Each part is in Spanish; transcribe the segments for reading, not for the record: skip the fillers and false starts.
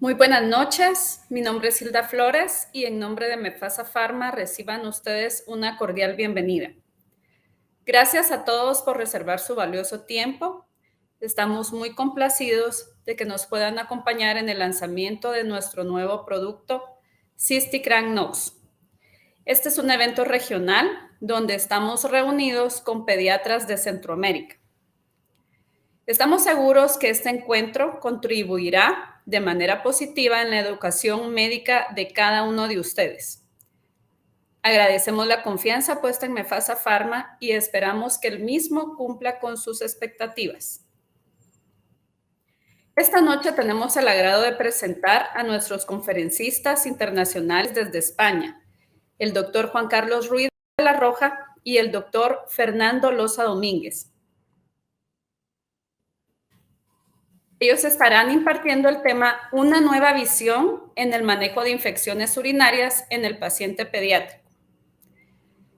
Muy buenas noches, mi nombre es Hilda Flores y en nombre de Mefasa Pharma reciban ustedes una cordial bienvenida. Gracias a todos por reservar su valioso tiempo. Estamos muy complacidos de que nos puedan acompañar en el lanzamiento de nuestro nuevo producto, Cystic-Crank Knox. Este es un evento regional donde estamos reunidos con pediatras de Centroamérica. Estamos seguros que este encuentro contribuirá de manera positiva en la educación médica de cada uno de ustedes. Agradecemos la confianza puesta en Mefasa Pharma y esperamos que el mismo cumpla con sus expectativas. Esta noche tenemos el agrado de presentar a nuestros conferencistas internacionales desde España, el doctor Juan Carlos Ruiz de la Roja y el doctor Fernando Loza Domínguez. Ellos estarán impartiendo el tema Una nueva visión en el manejo de infecciones urinarias en el paciente pediátrico.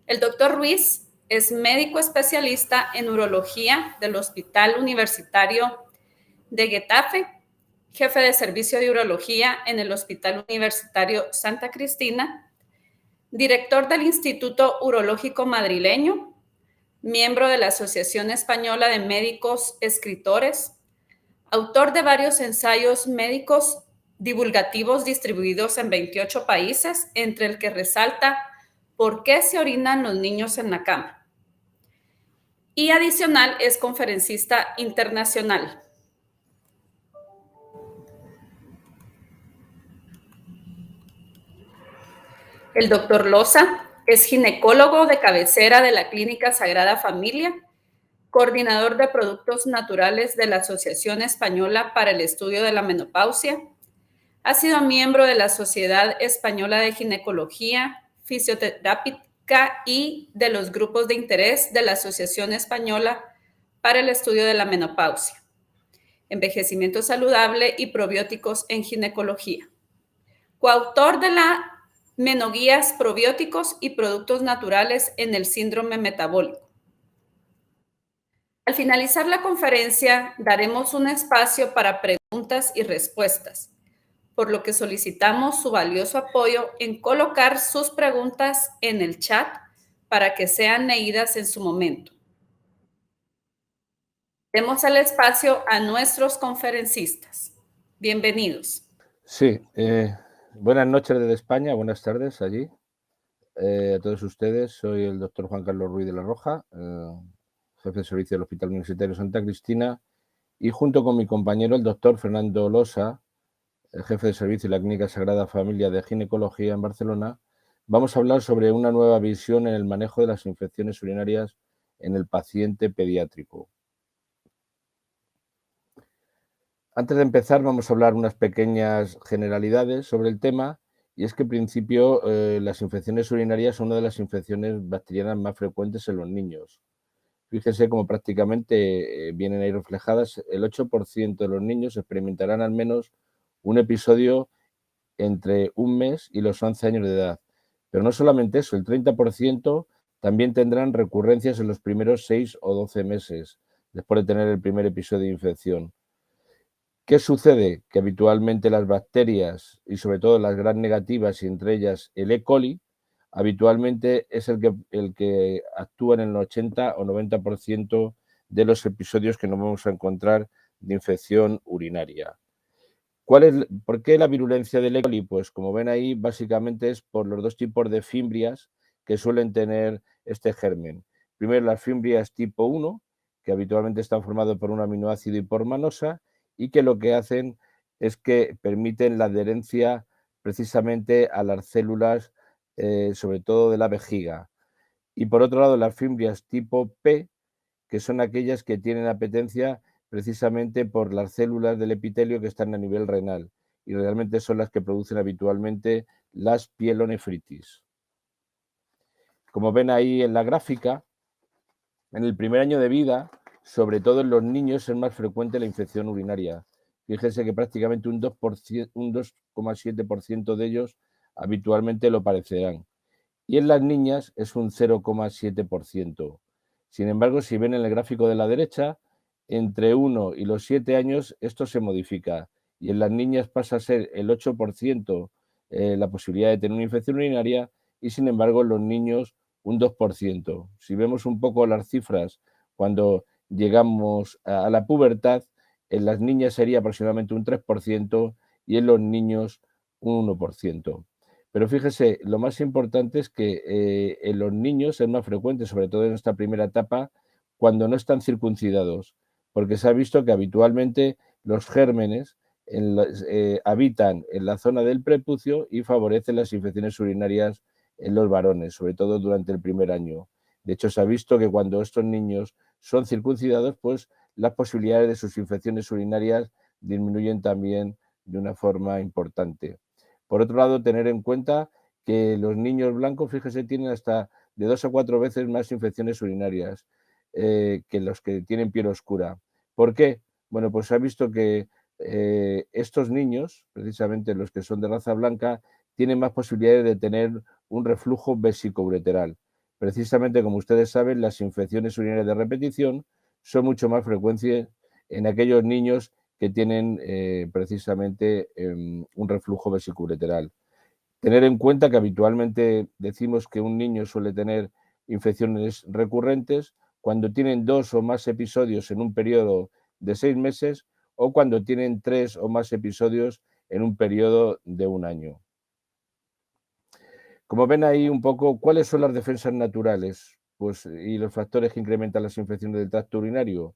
El doctor Ruiz es médico especialista en urología del Hospital Universitario de Getafe, jefe de servicio de urología en el Hospital Universitario Santa Cristina, director del Instituto Urológico Madrileño, miembro de la Asociación Española de Médicos Escritores, autor de varios ensayos médicos divulgativos distribuidos en 28 países, entre el que resalta ¿Por qué se orinan los niños en la cama? Y adicional es conferencista internacional. El doctor Loza es ginecólogo de cabecera de la Clínica Sagrada Familia, coordinador de productos naturales de la Asociación Española para el Estudio de la Menopausia. Ha sido miembro de la Sociedad Española de Ginecología Fisioterápica y de los grupos de interés de la Asociación Española para el Estudio de la Menopausia, Envejecimiento Saludable y Probióticos en Ginecología. Coautor de la Menoguías Probióticos y Productos Naturales en el Síndrome Metabólico. Al finalizar la conferencia, daremos un espacio para preguntas y respuestas, por lo que solicitamos su valioso apoyo en colocar sus preguntas en el chat para que sean leídas en su momento. Demos el espacio a nuestros conferencistas. Bienvenidos. Sí, buenas noches desde España, buenas tardes allí. A todos ustedes, soy el doctor Juan Carlos Ruiz de la Roja, jefe de servicio del Hospital Universitario Santa Cristina, y junto con mi compañero, el doctor Fernando Loza, el jefe de servicio de la Clínica Sagrada Familia de Ginecología en Barcelona, vamos a hablar sobre una nueva visión en el manejo de las infecciones urinarias en el paciente pediátrico. Antes de empezar, vamos a hablar unas pequeñas generalidades sobre el tema, y es que en principio las infecciones urinarias son una de las infecciones bacterianas más frecuentes en los niños. Fíjense cómo prácticamente vienen ahí reflejadas, el 8% de los niños experimentarán al menos un episodio entre un mes y los 11 años de edad. Pero no solamente eso, el 30% también tendrán recurrencias en los primeros 6 o 12 meses, después de tener el primer episodio de infección. ¿Qué sucede? Que habitualmente las bacterias, y sobre todo las gram negativas, y entre ellas el E. coli, habitualmente es el que actúa en el 80 o 90% de los episodios que nos vamos a encontrar de infección urinaria. ¿Por qué la virulencia del E. coli? Pues como ven ahí, básicamente es por los dos tipos de fimbrias que suelen tener este germen. Primero, las fimbrias tipo 1, que habitualmente están formadas por un aminoácido y por manosa, y que lo que hacen es que permiten la adherencia precisamente a las células, sobre todo de la vejiga. Y por otro lado, las fimbrias tipo P, que son aquellas que tienen apetencia precisamente por las células del epitelio que están a nivel renal, y realmente son las que producen habitualmente las pielonefritis. Como ven ahí en la gráfica, en el primer año de vida, sobre todo en los niños, es más frecuente la infección urinaria. Fíjense que prácticamente un 2,7% de ellos habitualmente lo padecerán. Y en las niñas es un 0,7%. Sin embargo, si ven en el gráfico de la derecha, entre 1 y los 7 años esto se modifica y en las niñas pasa a ser el 8% la posibilidad de tener una infección urinaria y sin embargo en los niños un 2%. Si vemos un poco las cifras cuando llegamos a la pubertad, en las niñas sería aproximadamente un 3% y en los niños un 1%. Pero fíjese, lo más importante es que en los niños es más frecuente, sobre todo en esta primera etapa, cuando no están circuncidados, porque se ha visto que habitualmente los gérmenes habitan en la zona del prepucio y favorecen las infecciones urinarias en los varones, sobre todo durante el primer año. De hecho, se ha visto que cuando estos niños son circuncidados, pues las posibilidades de sus infecciones urinarias disminuyen también de una forma importante. Por otro lado, tener en cuenta que los niños blancos, fíjese, tienen hasta de 2 a 4 veces más infecciones urinarias que los que tienen piel oscura. ¿Por qué? Bueno, pues se ha visto que estos niños, precisamente los que son de raza blanca, tienen más posibilidades de tener un reflujo vesicoureteral. Precisamente, como ustedes saben, las infecciones urinarias de repetición son mucho más frecuentes en aquellos niños que tienen precisamente un reflujo vesicoureteral. Tener en cuenta que habitualmente decimos que un niño suele tener infecciones recurrentes cuando tienen 2 o más episodios en un periodo de 6 meses o cuando tienen 3 o más episodios en un periodo de un año. Como ven ahí un poco, ¿cuáles son las defensas naturales? Pues, y los factores que incrementan las infecciones del tracto urinario.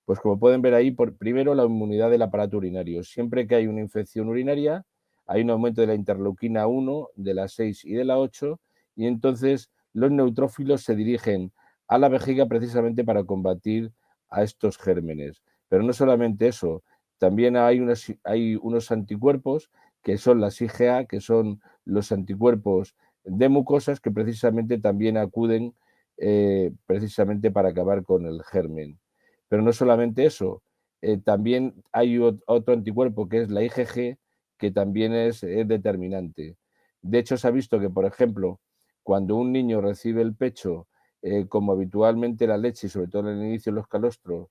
Pues como pueden ver ahí, primero la inmunidad del aparato urinario. Siempre que hay una infección urinaria, hay un aumento de la interleuquina 1, de la 6 y de la 8, y entonces los neutrófilos se dirigen a la vejiga precisamente para combatir a estos gérmenes. Pero no solamente eso, también hay unos anticuerpos que son las IgA, que son los anticuerpos de mucosas que precisamente también acuden precisamente para acabar con el germen. Pero no solamente eso, también hay otro anticuerpo que es la IgG, que también es determinante. De hecho, se ha visto que, por ejemplo, cuando un niño recibe el pecho, como habitualmente la leche, y sobre todo en el inicio de los calostros,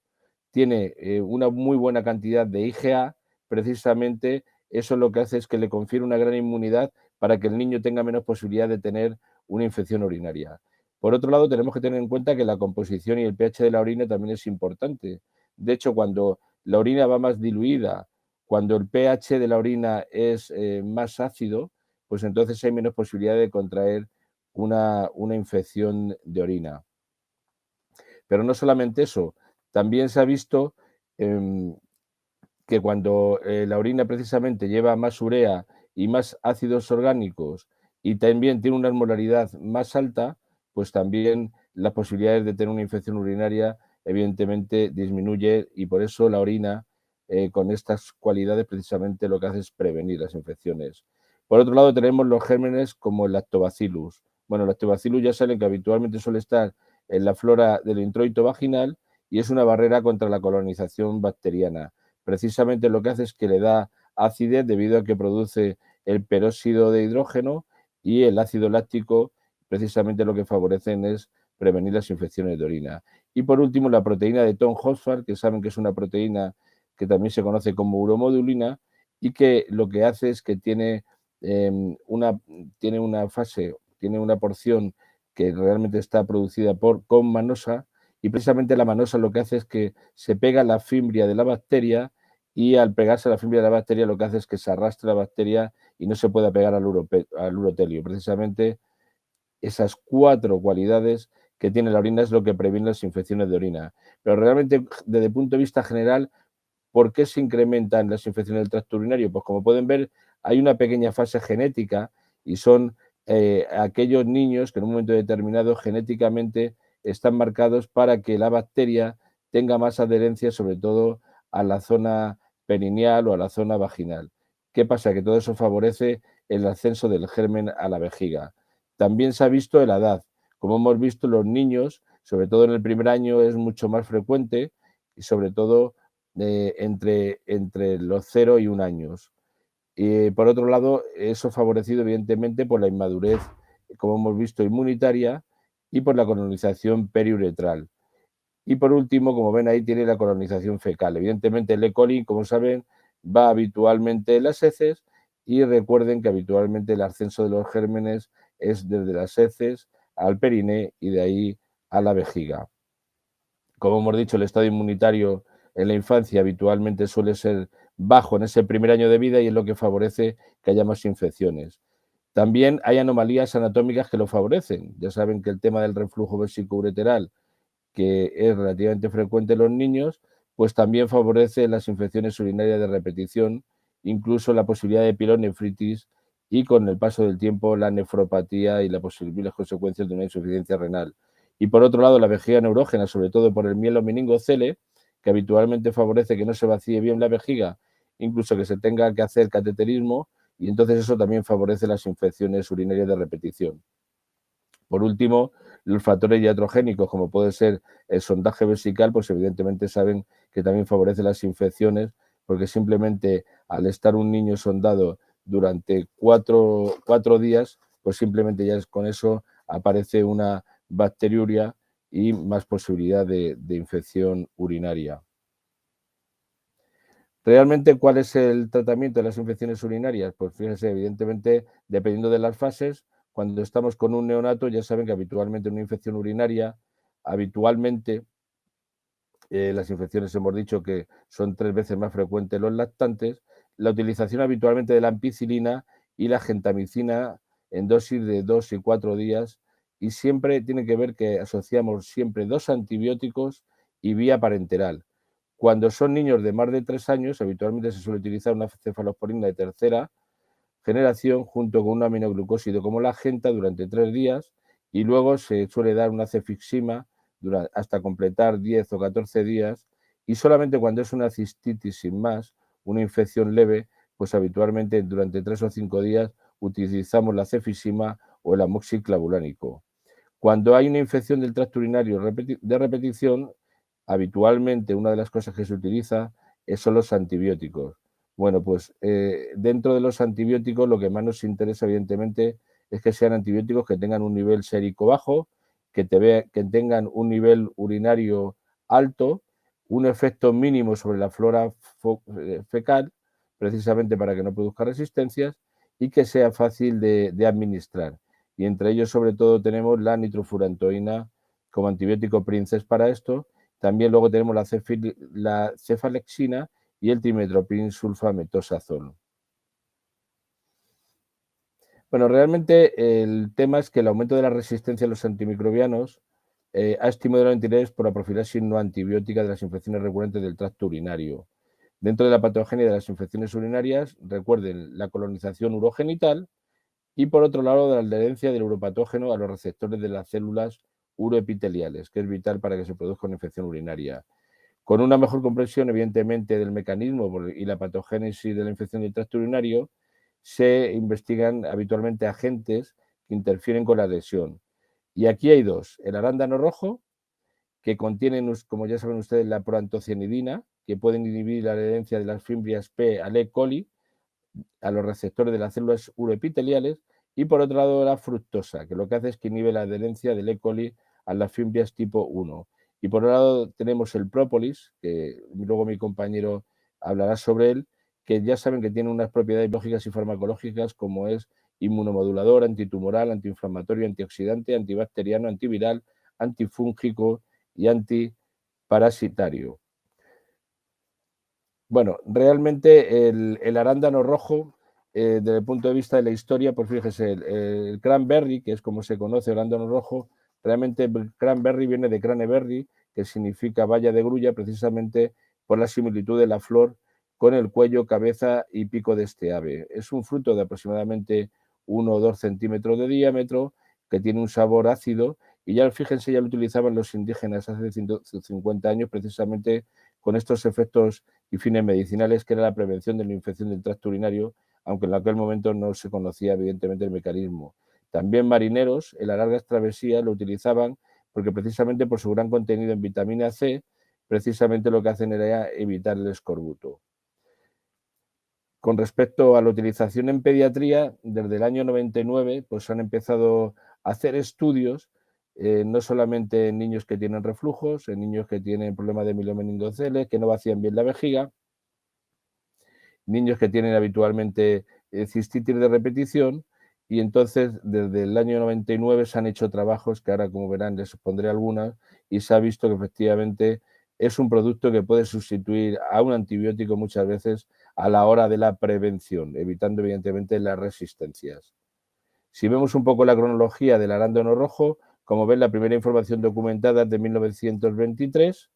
tiene una muy buena cantidad de IgA, precisamente eso lo que hace es que le confiere una gran inmunidad para que el niño tenga menos posibilidad de tener una infección urinaria. Por otro lado, tenemos que tener en cuenta que la composición y el pH de la orina también es importante. De hecho, cuando la orina va más diluida, cuando el pH de la orina es más ácido, pues entonces hay menos posibilidad de contraer una infección de orina. Pero no solamente eso, también se ha visto em, que cuando la orina precisamente lleva más urea y más ácidos orgánicos y también tiene una osmolaridad más alta, pues también las posibilidades de tener una infección urinaria evidentemente disminuye y por eso la orina con estas cualidades precisamente lo que hace es prevenir las infecciones. Por otro lado tenemos los gérmenes como el lactobacillus. Bueno, el lactobacillus ya saben que habitualmente suele estar en la flora del introito vaginal y es una barrera contra la colonización bacteriana. Precisamente lo que hace es que le da acidez debido a que produce el peróxido de hidrógeno y el ácido láctico, precisamente lo que favorecen es prevenir las infecciones de orina. Y por último, la proteína de Thom-Hofstra, que saben que es una proteína que también se conoce como uromodulina y que lo que hace es que tiene una fase, tiene una porción que realmente está producida con manosa y precisamente la manosa lo que hace es que se pega a la fimbria de la bacteria y al pegarse a la fimbria de la bacteria lo que hace es que se arrastre la bacteria y no se pueda pegar al urotelio. Precisamente esas 4 cualidades que tiene la orina es lo que previene las infecciones de orina. Pero realmente, desde el punto de vista general, ¿por qué se incrementan las infecciones del tracto urinario? Pues como pueden ver, hay una pequeña fase genética y son aquellos niños que en un momento determinado genéticamente están marcados para que la bacteria tenga más adherencia, sobre todo a la zona perineal o a la zona vaginal. ¿Qué pasa? Que todo eso favorece el ascenso del germen a la vejiga. También se ha visto en la edad. Como hemos visto, los niños, sobre todo en el primer año, es mucho más frecuente y sobre todo entre los 0 y 1 años. Y por otro lado, eso favorecido evidentemente por la inmadurez, como hemos visto, inmunitaria y por la colonización periuretral. Y por último, como ven ahí, tiene la colonización fecal. Evidentemente, el E. coli, como saben, va habitualmente en las heces, y recuerden que habitualmente el ascenso de los gérmenes es desde las heces al periné y de ahí a la vejiga. Como hemos dicho, el estado inmunitario en la infancia habitualmente suele ser bajo en ese primer año de vida y es lo que favorece que haya más infecciones. También hay anomalías anatómicas que lo favorecen. Ya saben que el tema del reflujo vesicoureteral, que es relativamente frecuente en los niños, pues también favorece las infecciones urinarias de repetición, incluso la posibilidad de pielonefritis y con el paso del tiempo la nefropatía y las posibles consecuencias de una insuficiencia renal. Y por otro lado, la vejiga neurógena, sobre todo por el mielomeningocele, que habitualmente favorece que no se vacíe bien la vejiga, incluso que se tenga que hacer cateterismo, y entonces eso también favorece las infecciones urinarias de repetición. Por último, los factores iatrogénicos, como puede ser el sondaje vesical, pues evidentemente saben que también favorece las infecciones, porque simplemente al estar un niño sondado durante cuatro días, pues simplemente ya con eso aparece una bacteriuria y más posibilidad de infección urinaria. Realmente, ¿cuál es el tratamiento de las infecciones urinarias? Pues fíjense, evidentemente, dependiendo de las fases, cuando estamos con un neonato, ya saben que habitualmente una infección urinaria, habitualmente las infecciones hemos dicho que son 3 veces más frecuentes en los lactantes, la utilización habitualmente de la ampicilina y la gentamicina en dosis de 2 y 4 días, y siempre tiene que ver que asociamos siempre 2 antibióticos y vía parenteral. Cuando son niños de más de 3 años, habitualmente se suele utilizar una cefalosporina de tercera generación junto con un aminoglucósido como la genta durante 3 días, y luego se suele dar una cefixima hasta completar 10 o 14 días, y solamente cuando es una cistitis sin más, una infección leve, pues habitualmente durante 3 o 5 días utilizamos la cefixima o el amoxiclavulánico. Cuando hay una infección del tracto urinario de repetición, habitualmente una de las cosas que se utiliza son los antibióticos. Bueno, pues dentro de los antibióticos lo que más nos interesa evidentemente es que sean antibióticos que tengan un nivel sérico bajo, que tengan un nivel urinario alto, un efecto mínimo sobre la flora fecal, precisamente para que no produzca resistencias, y que sea fácil de administrar. Y entre ellos, sobre todo, tenemos la nitrofurantoína como antibiótico princes para esto. También luego tenemos la cefalexina y el trimmetoprim sulfametosazol. Bueno, realmente el tema es que el aumento de la resistencia a los antimicrobianos ha estimulado el interés por la profilaxis no antibiótica de las infecciones recurrentes del tracto urinario. Dentro de la patogenia de las infecciones urinarias, recuerden la colonización urogenital, y por otro lado, la adherencia del uropatógeno a los receptores de las células uroepiteliales, que es vital para que se produzca una infección urinaria. Con una mejor comprensión, evidentemente, del mecanismo y la patogénesis de la infección del tracto urinario, se investigan habitualmente agentes que interfieren con la adhesión. Y aquí hay dos: el arándano rojo, que contienen, como ya saben ustedes, la proantocianidina, que pueden inhibir la adherencia de las fimbrias P al E. coli a los receptores de las células uroepiteliales, y por otro lado la fructosa, que lo que hace es que inhibe la adherencia del E. coli a las fimbrias tipo 1. Y por otro lado tenemos el própolis, que luego mi compañero hablará sobre él, que ya saben que tiene unas propiedades biológicas y farmacológicas como es inmunomodulador, antitumoral, antiinflamatorio, antioxidante, antibacteriano, antiviral, antifúngico y antiparasitario. Bueno, realmente el arándano rojo, desde el punto de vista de la historia, pues fíjese, el cranberry, que es como se conoce, el arándano rojo, realmente el cranberry viene de craneberry, que significa valla de grulla, precisamente por la similitud de la flor con el cuello, cabeza y pico de este ave. Es un fruto de aproximadamente 1 o 2 centímetros de diámetro, que tiene un sabor ácido, y ya fíjense, ya lo utilizaban los indígenas hace 150 años, precisamente con estos efectos y fines medicinales, que era la prevención de la infección del tracto urinario, aunque en aquel momento no se conocía evidentemente el mecanismo. También marineros en las largas travesías lo utilizaban porque precisamente por su gran contenido en vitamina C, precisamente lo que hacen era evitar el escorbuto. Con respecto a la utilización en pediatría, desde el año 99 pues han empezado a hacer estudios, no solamente en niños que tienen reflujos, en niños que tienen problemas de mielomeningocele, que no vacían bien la vejiga, niños que tienen habitualmente cistitis de repetición, y entonces desde el año 99 se han hecho trabajos que ahora, como verán, les pondré algunas, y se ha visto que efectivamente es un producto que puede sustituir a un antibiótico muchas veces a la hora de la prevención, evitando evidentemente las resistencias. Si vemos un poco la cronología del arándano rojo, como ven, la primera información documentada es de 1923,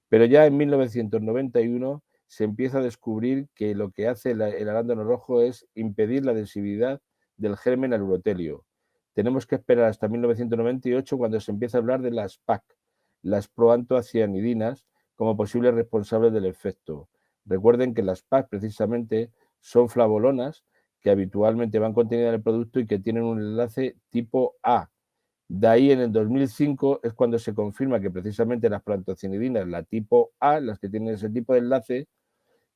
pero ya en 1991 se empieza a descubrir que lo que hace el arándano rojo es impedir la adhesividad del germen al urotelio. Tenemos que esperar hasta 1998 cuando se empieza a hablar de las PAC, las proantoacianidinas, como posibles responsables del efecto. Recuerden que las PAC precisamente son flavolonas que habitualmente van contenidas en el producto y que tienen un enlace tipo A. De ahí, en el 2005, es cuando se confirma que precisamente las proantoacianidinas, la tipo A, las que tienen ese tipo de enlace,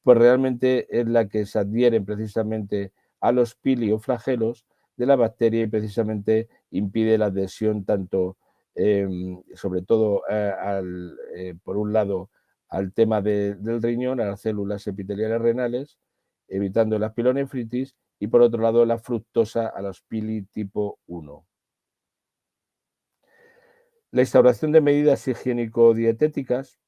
pues realmente es la que se adhieren precisamente a los pili o flagelos de la bacteria y precisamente impide la adhesión tanto, sobre todo, por un lado, al tema del riñón, a las células epiteliales renales, evitando la pilonefritis, y por otro lado, la fructosa a los pili tipo 1. La instauración de medidas higiénico-dietéticas,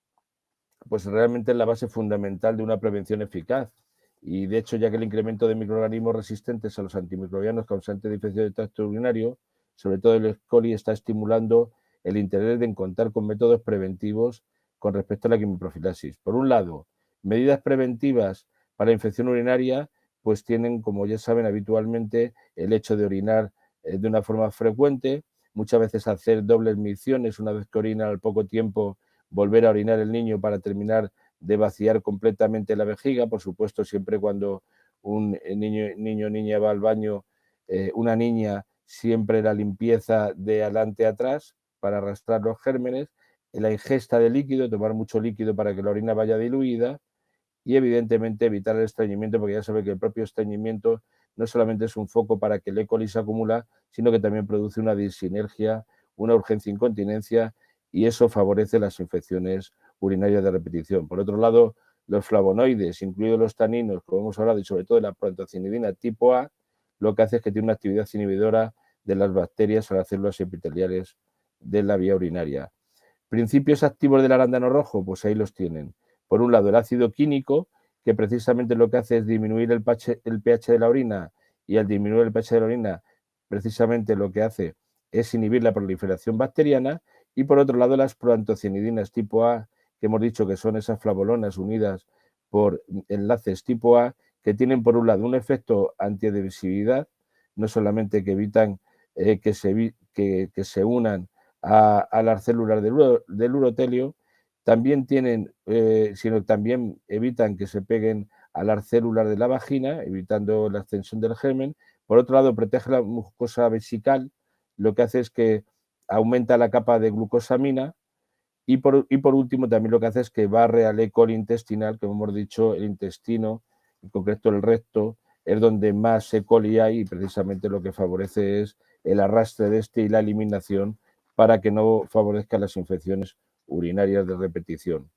pues realmente es la base fundamental de una prevención eficaz. Y de hecho, ya que el incremento de microorganismos resistentes a los antimicrobianos causantes de infección del tracto urinario, sobre todo el E. coli, está estimulando el interés en contar con métodos preventivos con respecto a la quimioprofilaxis. Por un lado, medidas preventivas para la infección urinaria, pues tienen, como ya saben, habitualmente el hecho de orinar de una forma frecuente, muchas veces hacer dobles micciones, una vez que orina al poco tiempo, volver a orinar el niño para terminar de vaciar completamente la vejiga, por supuesto, siempre cuando un niño o niña va al baño, una niña, siempre la limpieza de adelante a atrás para arrastrar los gérmenes, la ingesta de líquido, tomar mucho líquido para que la orina vaya diluida, y evidentemente evitar el estreñimiento, porque ya sabe que el propio estreñimiento no solamente es un foco para que el E. coli se acumula, sino que también produce una disinergia, una urgencia de incontinencia, y eso favorece las infecciones urinarias de repetición. Por otro lado, los flavonoides, incluidos los taninos, como hemos hablado, y sobre todo la proantoacianidina tipo A, lo que hace es que tiene una actividad inhibidora de las bacterias a las células epiteliales de la vía urinaria. Principios activos del arándano rojo, pues ahí los tienen. Por un lado, el ácido quínico, que precisamente lo que hace es disminuir el pH de la orina, y al disminuir el pH de la orina, precisamente lo que hace es inhibir la proliferación bacteriana. Y por otro lado, las proantocianidinas tipo A, que hemos dicho que son esas flavolonas unidas por enlaces tipo A, que tienen por un lado un efecto antiadhesividad, no solamente que evitan que se unan a las células del urotelio, también tienen, sino también evitan que se peguen a las células de la vagina, evitando la extensión del germen. Por otro lado, protege la mucosa vesical, lo que hace es que aumenta la capa de glucosamina, y por último también lo que hace es que barre al E. coli intestinal, como hemos dicho, el intestino, en concreto el recto, es donde más E. coli hay, y precisamente lo que favorece es el arrastre de este y la eliminación para que no favorezca las infecciones urinarias de repetición.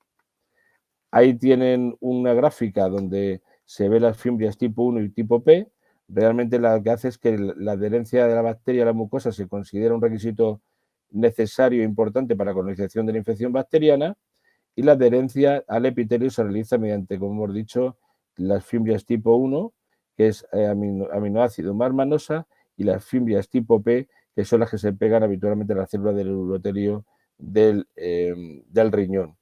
Ahí tienen una gráfica donde se ve las fimbrias tipo 1 y tipo P. Realmente lo que hace es que la adherencia de la bacteria a la mucosa se considera un requisito necesario e importante para la colonización de la infección bacteriana, y la adherencia al epitelio se realiza mediante, como hemos dicho, las fimbrias tipo 1, que es aminoácido marmanosa, y las fimbrias tipo P, que son las que se pegan habitualmente a la célula del urotelio del riñón.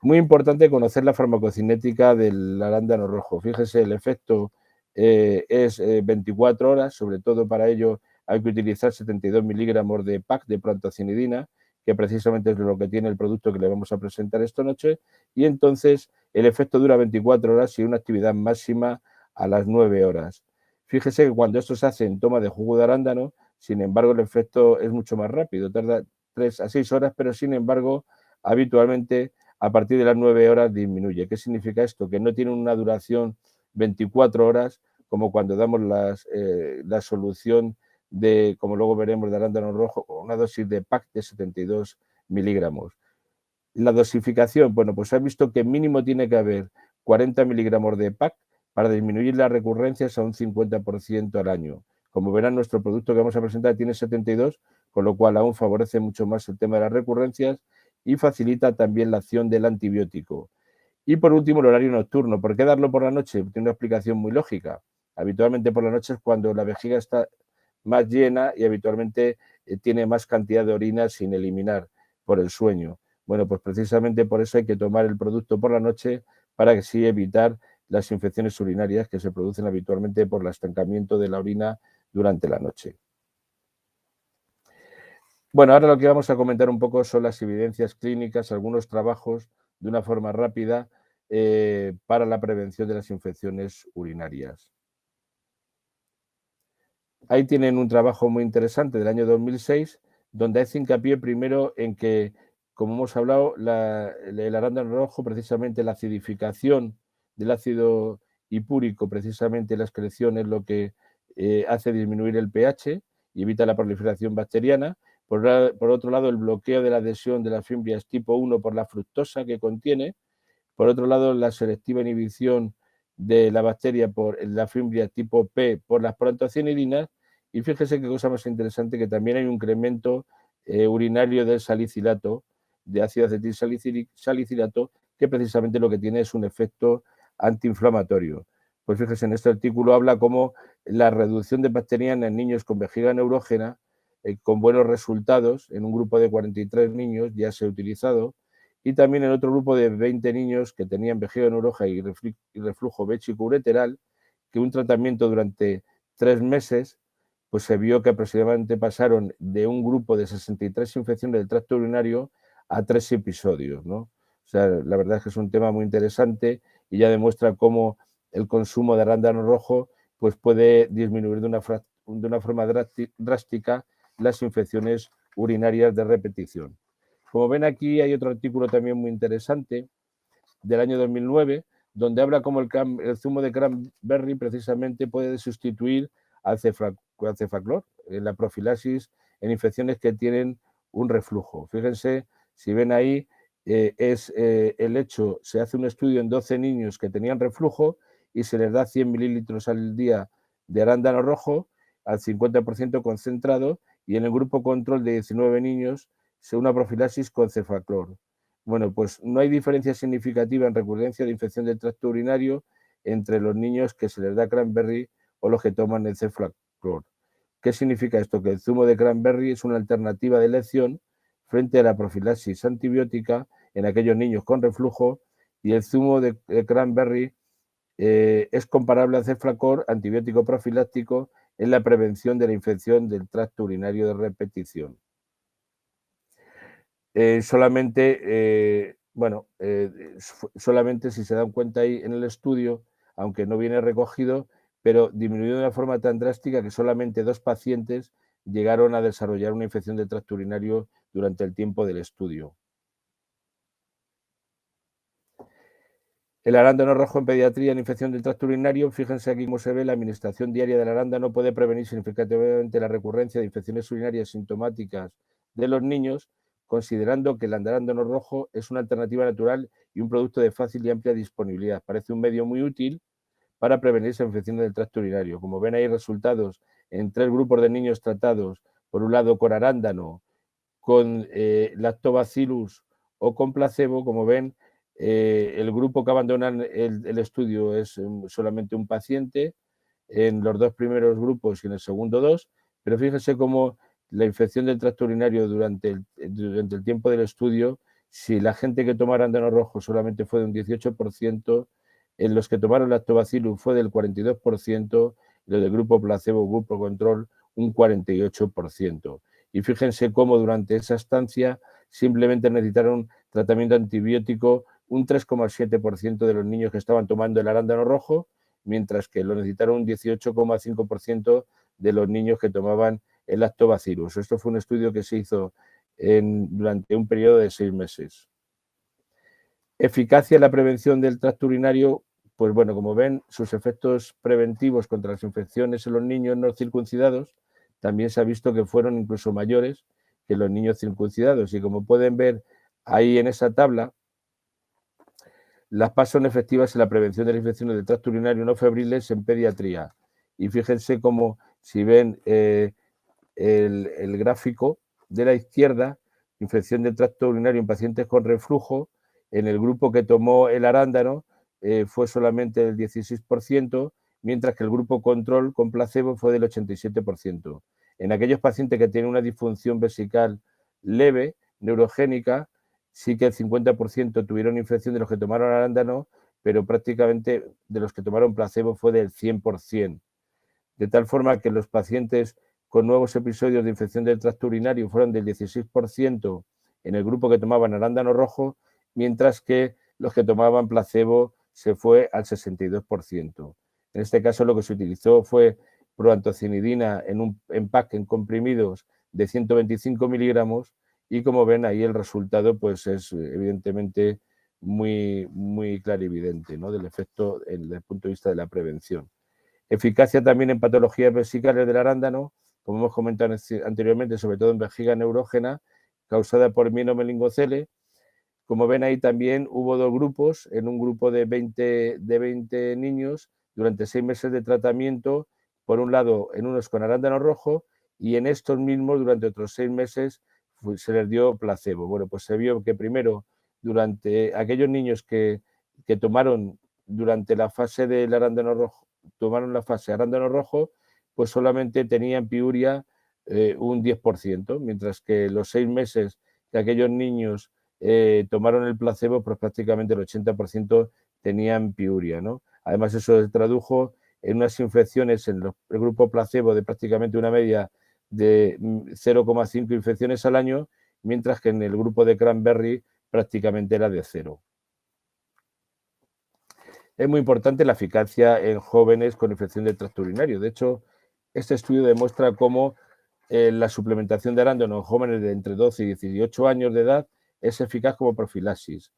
Muy importante conocer la farmacocinética del arándano rojo. Fíjese, el efecto es 24 horas, sobre todo para ello hay que utilizar 72 miligramos de PAC de proantoacianidina, que precisamente es lo que tiene el producto que le vamos a presentar esta noche, y entonces el efecto dura 24 horas y una actividad máxima a las 9 horas. Fíjese que cuando esto se hace en toma de jugo de arándano, sin embargo, el efecto es mucho más rápido, tarda 3 a 6 horas, pero sin embargo, habitualmente a partir de las 9 horas disminuye. ¿Qué significa esto? Que no tiene una duración 24 horas como cuando damos la solución de, como luego veremos, de arándano rojo, con una dosis de PAC de 72 miligramos. La dosificación, bueno, pues se ha visto que mínimo tiene que haber 40 miligramos de PAC para disminuir las recurrencias a un 50% al año. Como verán, nuestro producto que vamos a presentar tiene 72, con lo cual aún favorece mucho más el tema de las recurrencias y facilita también la acción del antibiótico. Y por último, el horario nocturno. ¿Por qué darlo por la noche? Tiene una explicación muy lógica. Habitualmente por la noche es cuando la vejiga está más llena y habitualmente tiene más cantidad de orina sin eliminar por el sueño. Bueno, pues precisamente por eso hay que tomar el producto por la noche para así evitar las infecciones urinarias que se producen habitualmente por el estancamiento de la orina durante la noche. Bueno, ahora lo que vamos a comentar un poco son las evidencias clínicas, algunos trabajos de una forma rápida para la prevención de las infecciones urinarias. Ahí tienen un trabajo muy interesante del año 2006, donde hace hincapié primero en que, como hemos hablado, el arándano rojo, precisamente la acidificación del ácido hipúrico, precisamente la excreción es lo que hace disminuir el pH y evita la proliferación bacteriana. Por otro lado, el bloqueo de la adhesión de las fimbrias tipo 1 por la fructosa que contiene. Por otro lado, la selectiva inhibición de la bacteria por la fimbria tipo P por las proantocianidinas. Y fíjese qué cosa más interesante, que también hay un incremento urinario del salicilato, de ácido acetilsalicilato, que precisamente lo que tiene es un efecto antiinflamatorio. Pues fíjese, en este artículo habla cómo la reducción de bacteriana en niños con vejiga neurógena, con buenos resultados, en un grupo de 43 niños ya se ha utilizado, y también en otro grupo de 20 niños que tenían vejiga neurógena y reflujo véchico-ureteral, que un tratamiento durante 3 meses, pues se vio que aproximadamente pasaron de un grupo de 63 infecciones del tracto urinario a 3 episodios, ¿no? O sea, la verdad es que es un tema muy interesante y ya demuestra cómo el consumo de arándano rojo pues puede disminuir de una forma drástica las infecciones urinarias de repetición. Como ven aquí, hay otro artículo también muy interesante del año 2009, donde habla cómo el zumo de cranberry precisamente puede sustituir al cefaclor en la profilaxis en infecciones que tienen un reflujo. Fíjense, si ven ahí, el hecho, se hace un estudio en 12 niños que tenían reflujo y se les da 100 mililitros al día de arándano rojo al 50% concentrado, y en el grupo control de 19 niños una profilaxis con cefaclor. Bueno, pues no hay diferencia significativa en recurrencia de infección del tracto urinario entre los niños que se les da cranberry o los que toman el cefaclor. ¿Qué significa esto? Que el zumo de cranberry es una alternativa de elección frente a la profilaxis antibiótica en aquellos niños con reflujo, y el zumo de cranberry es comparable al cefaclor, antibiótico profiláctico, en la prevención de la infección del tracto urinario de repetición. Solamente si se dan cuenta ahí en el estudio, aunque no viene recogido, pero disminuyó de una forma tan drástica que solamente 2 pacientes llegaron a desarrollar una infección del tracto urinario durante el tiempo del estudio. El arándano rojo en pediatría en infección del tracto urinario. Fíjense aquí cómo se ve: la administración diaria del arándano puede prevenir significativamente la recurrencia de infecciones urinarias sintomáticas de los niños, considerando que el arándano rojo es una alternativa natural y un producto de fácil y amplia disponibilidad. Parece un medio muy útil para prevenir esa infección del tracto urinario. Como ven, hay resultados en 3 grupos de niños tratados, por un lado con arándano, con lactobacillus o con placebo. Como ven, el grupo que abandonan el estudio es solamente un paciente en los 2 primeros grupos y en el segundo 2, pero fíjense cómo la infección del tracto urinario durante el tiempo del estudio, si la gente que tomó arándano rojo solamente fue de un 18%, en los que tomaron lactobacillus fue del 42%, y los del grupo placebo, grupo control, un 48%. Y fíjense cómo durante esa estancia simplemente necesitaron tratamiento antibiótico un 3,7% de los niños que estaban tomando el arándano rojo, mientras que lo necesitaron un 18,5% de los niños que tomaban el lactobacillus. Esto fue un estudio que se hizo durante un periodo de 6 meses. Eficacia en la prevención del tracto urinario. Pues bueno, como ven, sus efectos preventivos contra las infecciones en los niños no circuncidados también se ha visto que fueron incluso mayores que los niños circuncidados. Y como pueden ver ahí en esa tabla, Las PAS son efectivas en la prevención de las infecciones del tracto urinario no febriles en pediatría. Y fíjense cómo, si ven el gráfico de la izquierda, infección del tracto urinario en pacientes con reflujo, en el grupo que tomó el arándano fue solamente del 16%, mientras que el grupo control con placebo fue del 87%. En aquellos pacientes que tienen una disfunción vesical leve, neurogénica, sí que el 50% tuvieron infección de los que tomaron arándano, pero prácticamente de los que tomaron placebo fue del 100%. De tal forma que los pacientes con nuevos episodios de infección del tracto urinario fueron del 16% en el grupo que tomaban arándano rojo, mientras que los que tomaban placebo se fue al 62%. En este caso lo que se utilizó fue proantocinidina en un empaque en comprimidos de 125 miligramos y como ven ahí el resultado pues es evidentemente muy clarividente, ¿no? Del efecto desde el punto de vista de la prevención. Eficacia también en patologías vesicales del arándano, como hemos comentado anteriormente, sobre todo en vejiga neurógena, causada por mienomelingocele. Como ven ahí también hubo dos grupos, en un grupo de 20 niños durante 6 meses de tratamiento, por un lado en unos con arándano rojo y en estos mismos durante otros 6 meses se les dio placebo. Bueno, pues se vio que primero durante aquellos niños que tomaron durante la fase del arándano rojo, tomaron la fase arándano rojo, pues solamente tenían piuria un 10%, mientras que los 6 meses que aquellos niños tomaron el placebo, pues prácticamente el 80% tenían piuria, ¿no? Además, eso se tradujo en unas infecciones en el grupo placebo de prácticamente una media de 0,5 infecciones al año, mientras que en el grupo de Cranberry prácticamente era de 0. Es muy importante la eficacia en jóvenes con infección del tracto urinario. De hecho, este estudio demuestra cómo la suplementación de arándano en jóvenes de entre 12 y 18 años de edad es eficaz como profilaxis,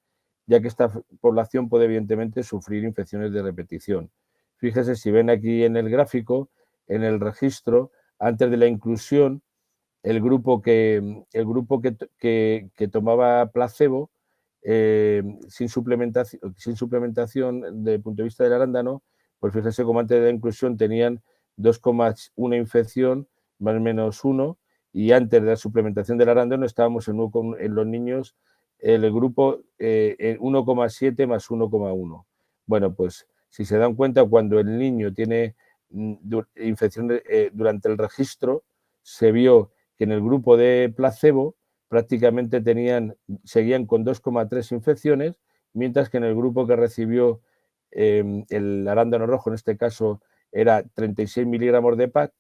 ya que esta población puede evidentemente sufrir infecciones de repetición. Fíjese si ven aquí en el gráfico, en el registro, antes de la inclusión, el grupo que tomaba placebo sin suplementación desde el punto de vista del arándano, pues fíjese como antes de la inclusión tenían 2,1 infección, más o menos 1, y antes de la suplementación del arándano estábamos en los niños, el grupo 1,7 más 1,1. Bueno, pues si se dan cuenta, cuando el niño tiene infección durante el registro, se vio que en el grupo de placebo prácticamente seguían con 2,3 infecciones, mientras que en el grupo que recibió el arándano rojo, en este caso era 36 miligramos de PAC,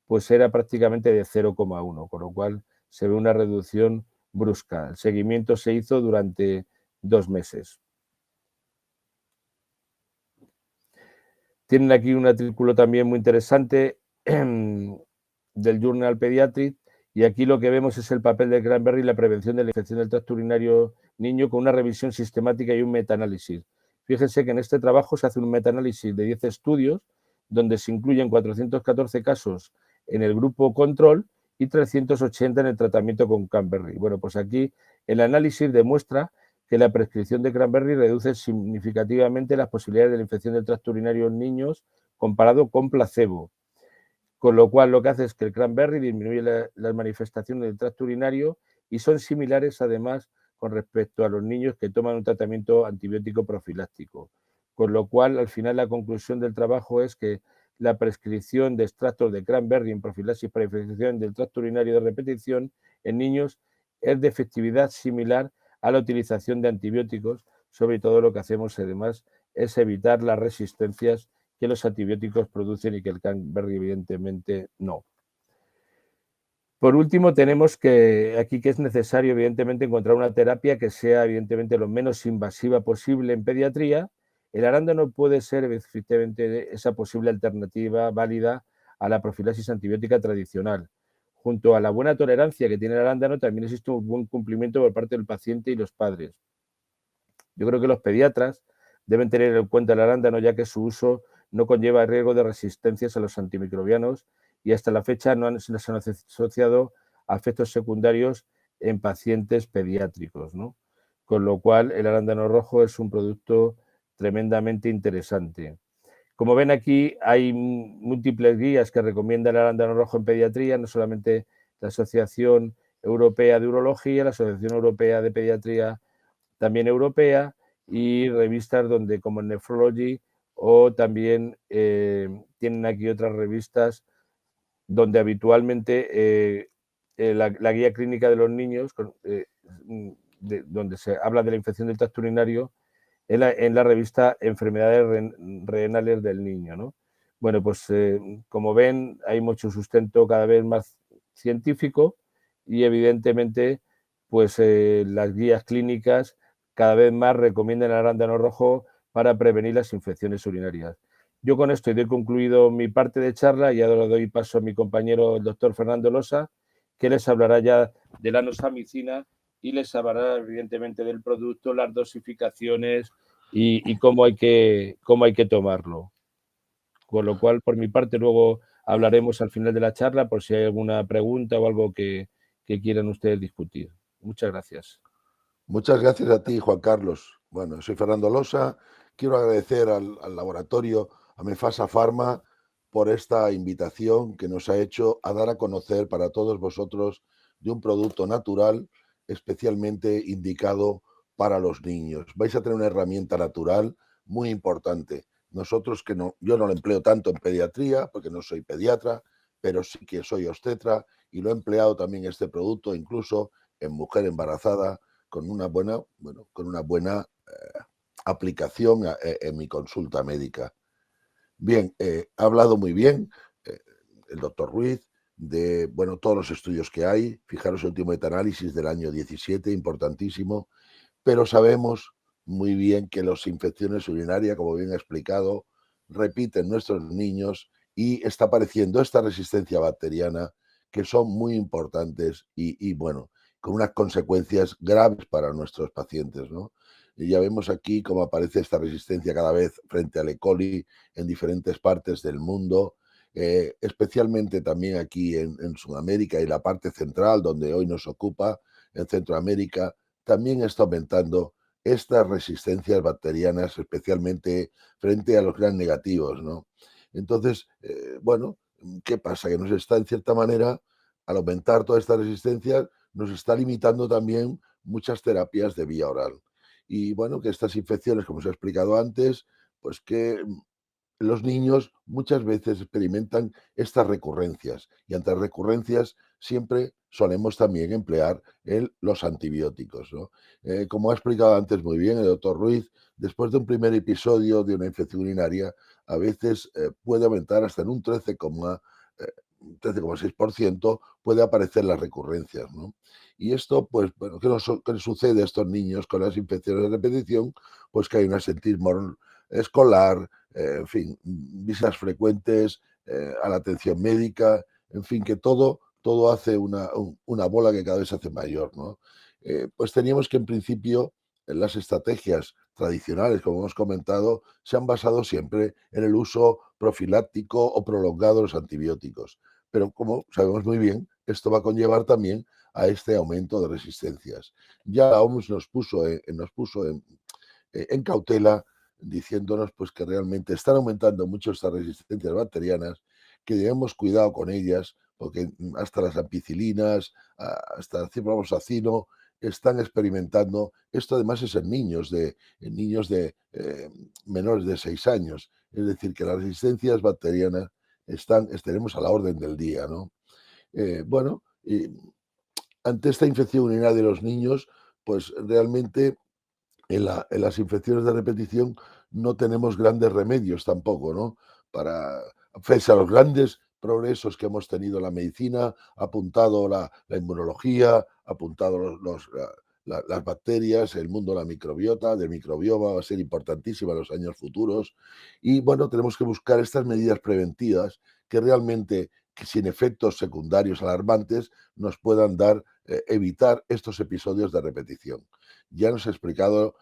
pues era prácticamente de 0,1, con lo cual se ve una reducción brusca. El seguimiento se hizo durante 2 meses. Tienen aquí un artículo también muy interesante del Journal Pediatric, y aquí lo que vemos es el papel de Cranberry en la prevención de la infección del tracto urinario niño con una revisión sistemática y un metaanálisis. Fíjense que en este trabajo se hace un metaanálisis de 10 estudios, donde se incluyen 414 casos en el grupo control y 380 en el tratamiento con Cranberry. Bueno, pues aquí el análisis demuestra que la prescripción de Cranberry reduce significativamente las posibilidades de la infección del tracto urinario en niños comparado con placebo. Con lo cual lo que hace es que el Cranberry disminuye las manifestaciones del tracto urinario y son similares además con respecto a los niños que toman un tratamiento antibiótico profiláctico. Con lo cual, al final, la conclusión del trabajo es que la prescripción de extractos de Cranberry en profilaxis para infección del tracto urinario de repetición en niños es de efectividad similar a la utilización de antibióticos. Sobre todo lo que hacemos además es evitar las resistencias que los antibióticos producen y que el Cranberry evidentemente no. Por último, tenemos que aquí que es necesario evidentemente encontrar una terapia que sea evidentemente lo menos invasiva posible en pediatría. El arándano puede ser efectivamente esa posible alternativa válida a la profilaxis antibiótica tradicional. Junto a la buena tolerancia que tiene el arándano, también existe un buen cumplimiento por parte del paciente y los padres. Yo creo que los pediatras deben tener en cuenta el arándano, ya que su uso no conlleva riesgo de resistencias a los antimicrobianos y hasta la fecha no se han asociado a efectos secundarios en pacientes pediátricos, ¿no? Con lo cual, el arándano rojo es un producto tremendamente interesante. Como ven aquí, hay múltiples guías que recomienda el arándano rojo en pediatría, no solamente la Asociación Europea de Urología, la Asociación Europea de Pediatría también europea, y revistas donde como Nephrology, o también tienen aquí otras revistas donde habitualmente la guía clínica de los niños, donde se habla de la infección del tracto urinario, en la revista Enfermedades Renales del Niño, ¿no? Bueno, pues como ven, hay mucho sustento cada vez más científico y evidentemente pues las guías clínicas cada vez más recomiendan el arándano rojo para prevenir las infecciones urinarias. Yo con esto doy concluido mi parte de charla y ahora doy paso a mi compañero, el doctor Fernando Losa, que les hablará ya de la nosamicina y les hablará evidentemente del producto, las dosificaciones y cómo hay que tomarlo. Con lo cual, por mi parte, luego hablaremos al final de la charla por si hay alguna pregunta o algo que quieran ustedes discutir. Muchas gracias. Muchas gracias a ti, Juan Carlos. Bueno, soy Fernando Losa. Quiero agradecer al laboratorio, a Mefasa Pharma, por esta invitación que nos ha hecho a dar a conocer para todos vosotros de un producto natural especialmente indicado para los niños. Vais a tener una herramienta natural muy importante. Nosotros yo no lo empleo tanto en pediatría porque no soy pediatra, pero sí que soy obstetra y lo he empleado también este producto incluso en mujer embarazada con una buena aplicación en mi consulta médica. Bien, ha hablado muy bien el doctor Ruiz de todos los estudios que hay. Fijaros el último metaanálisis del año 17, importantísimo, pero sabemos muy bien que las infecciones urinarias, como bien ha explicado, repiten nuestros niños y está apareciendo esta resistencia bacteriana que son muy importantes y con unas consecuencias graves para nuestros pacientes, ¿no? Y ya vemos aquí cómo aparece esta resistencia cada vez frente al E. coli en diferentes partes del mundo, especialmente también aquí en Sudamérica y la parte central, donde hoy nos ocupa, en Centroamérica, también está aumentando estas resistencias bacterianas, especialmente frente a los gran negativos, ¿no? Entonces, ¿qué pasa? Que nos está, en cierta manera, al aumentar todas estas resistencias, nos está limitando también muchas terapias de vía oral. Y que estas infecciones, como os he explicado antes, pues que los niños muchas veces experimentan estas recurrencias y ante recurrencias siempre solemos también emplear los antibióticos, ¿no? Como ha explicado antes muy bien el doctor Ruiz, después de un primer episodio de una infección urinaria, a veces puede aumentar hasta en un 13,6% puede aparecer las recurrencias, ¿no? Y esto, pues, ¿qué les sucede a estos niños con las infecciones de repetición? Pues que hay un asentismo escolar, en fin, visitas frecuentes a la atención médica, en fin, que todo hace una bola que cada vez se hace mayor, ¿no? Pues teníamos que en principio las estrategias tradicionales, como hemos comentado, se han basado siempre en el uso profiláctico o prolongado de los antibióticos. Pero como sabemos muy bien, esto va a conllevar también a este aumento de resistencias. Ya la OMS nos puso en cautela, diciéndonos pues que realmente están aumentando mucho estas resistencias bacterianas, que debemos cuidado con ellas, porque hasta las ampicilinas, hasta el ciprofloxacino, están experimentando. Esto además es en niños de menores de 6 años. Es decir, que las resistencias bacterianas estaremos a la orden del día, ¿no? Ante esta infección urinaria de los niños, pues realmente en las infecciones de repetición no tenemos grandes remedios tampoco, ¿no? Pese a los grandes progresos que hemos tenido en la medicina, ha apuntado la inmunología, ha apuntado las bacterias, el mundo de la microbiota, del microbioma, va a ser importantísimo en los años futuros. Y tenemos que buscar estas medidas preventivas que realmente, que sin efectos secundarios alarmantes, nos puedan evitar estos episodios de repetición. Ya nos ha explicado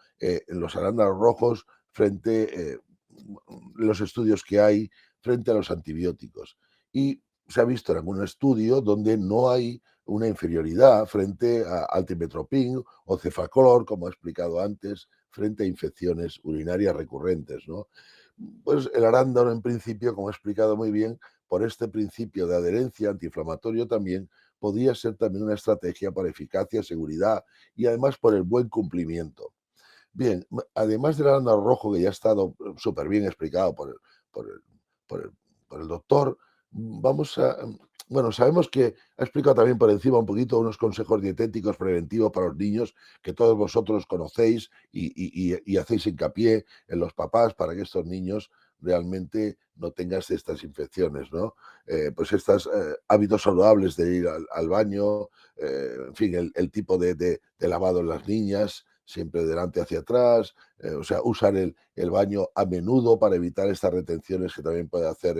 los arándanos rojos frente los estudios que hay frente a los antibióticos. Y se ha visto en algún estudio donde no hay una inferioridad frente al timetropin o cefaclor, como he explicado antes, frente a infecciones urinarias recurrentes, ¿no? Pues el arándano, en principio, como he explicado muy bien, por este principio de adherencia antiinflamatorio también podría ser también una estrategia para eficacia, seguridad y además por el buen cumplimiento. Bien, además del arándano rojo, que ya ha estado súper bien explicado por el, por el- por el doctor, vamos a... Bueno, sabemos que ha explicado también por encima un poquito unos consejos dietéticos preventivos para los niños que todos vosotros conocéis y hacéis hincapié en los papás para que estos niños realmente no tengan estas infecciones, ¿no? Pues estos hábitos saludables de ir al baño, en fin, el tipo de lavado en las niñas, siempre de delante hacia atrás, o sea, usar el baño a menudo para evitar estas retenciones que también puede hacer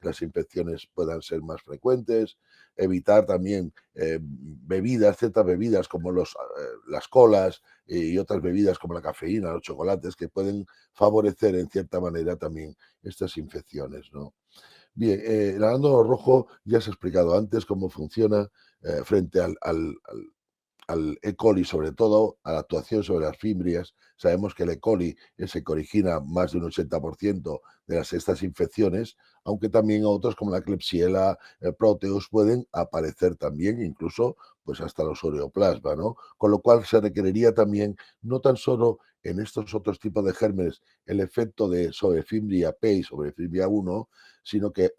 que las infecciones puedan ser más frecuentes, evitar también bebidas, ciertas bebidas como las colas y otras bebidas como la cafeína, los chocolates, que pueden favorecer en cierta manera también estas infecciones, ¿no? Bien, el arándano rojo ya se ha explicado antes cómo funciona frente al E. coli, sobre todo, a la actuación sobre las fimbrias. Sabemos que el E. coli es el que origina más de un 80% de estas infecciones, aunque también otros como la Klebsiella, el Proteus pueden aparecer también, incluso pues hasta los ureoplasma, ¿no? Con lo cual se requeriría también, no tan solo en estos otros tipos de gérmenes, el efecto de sobre fimbria P y sobre fimbria 1, sino que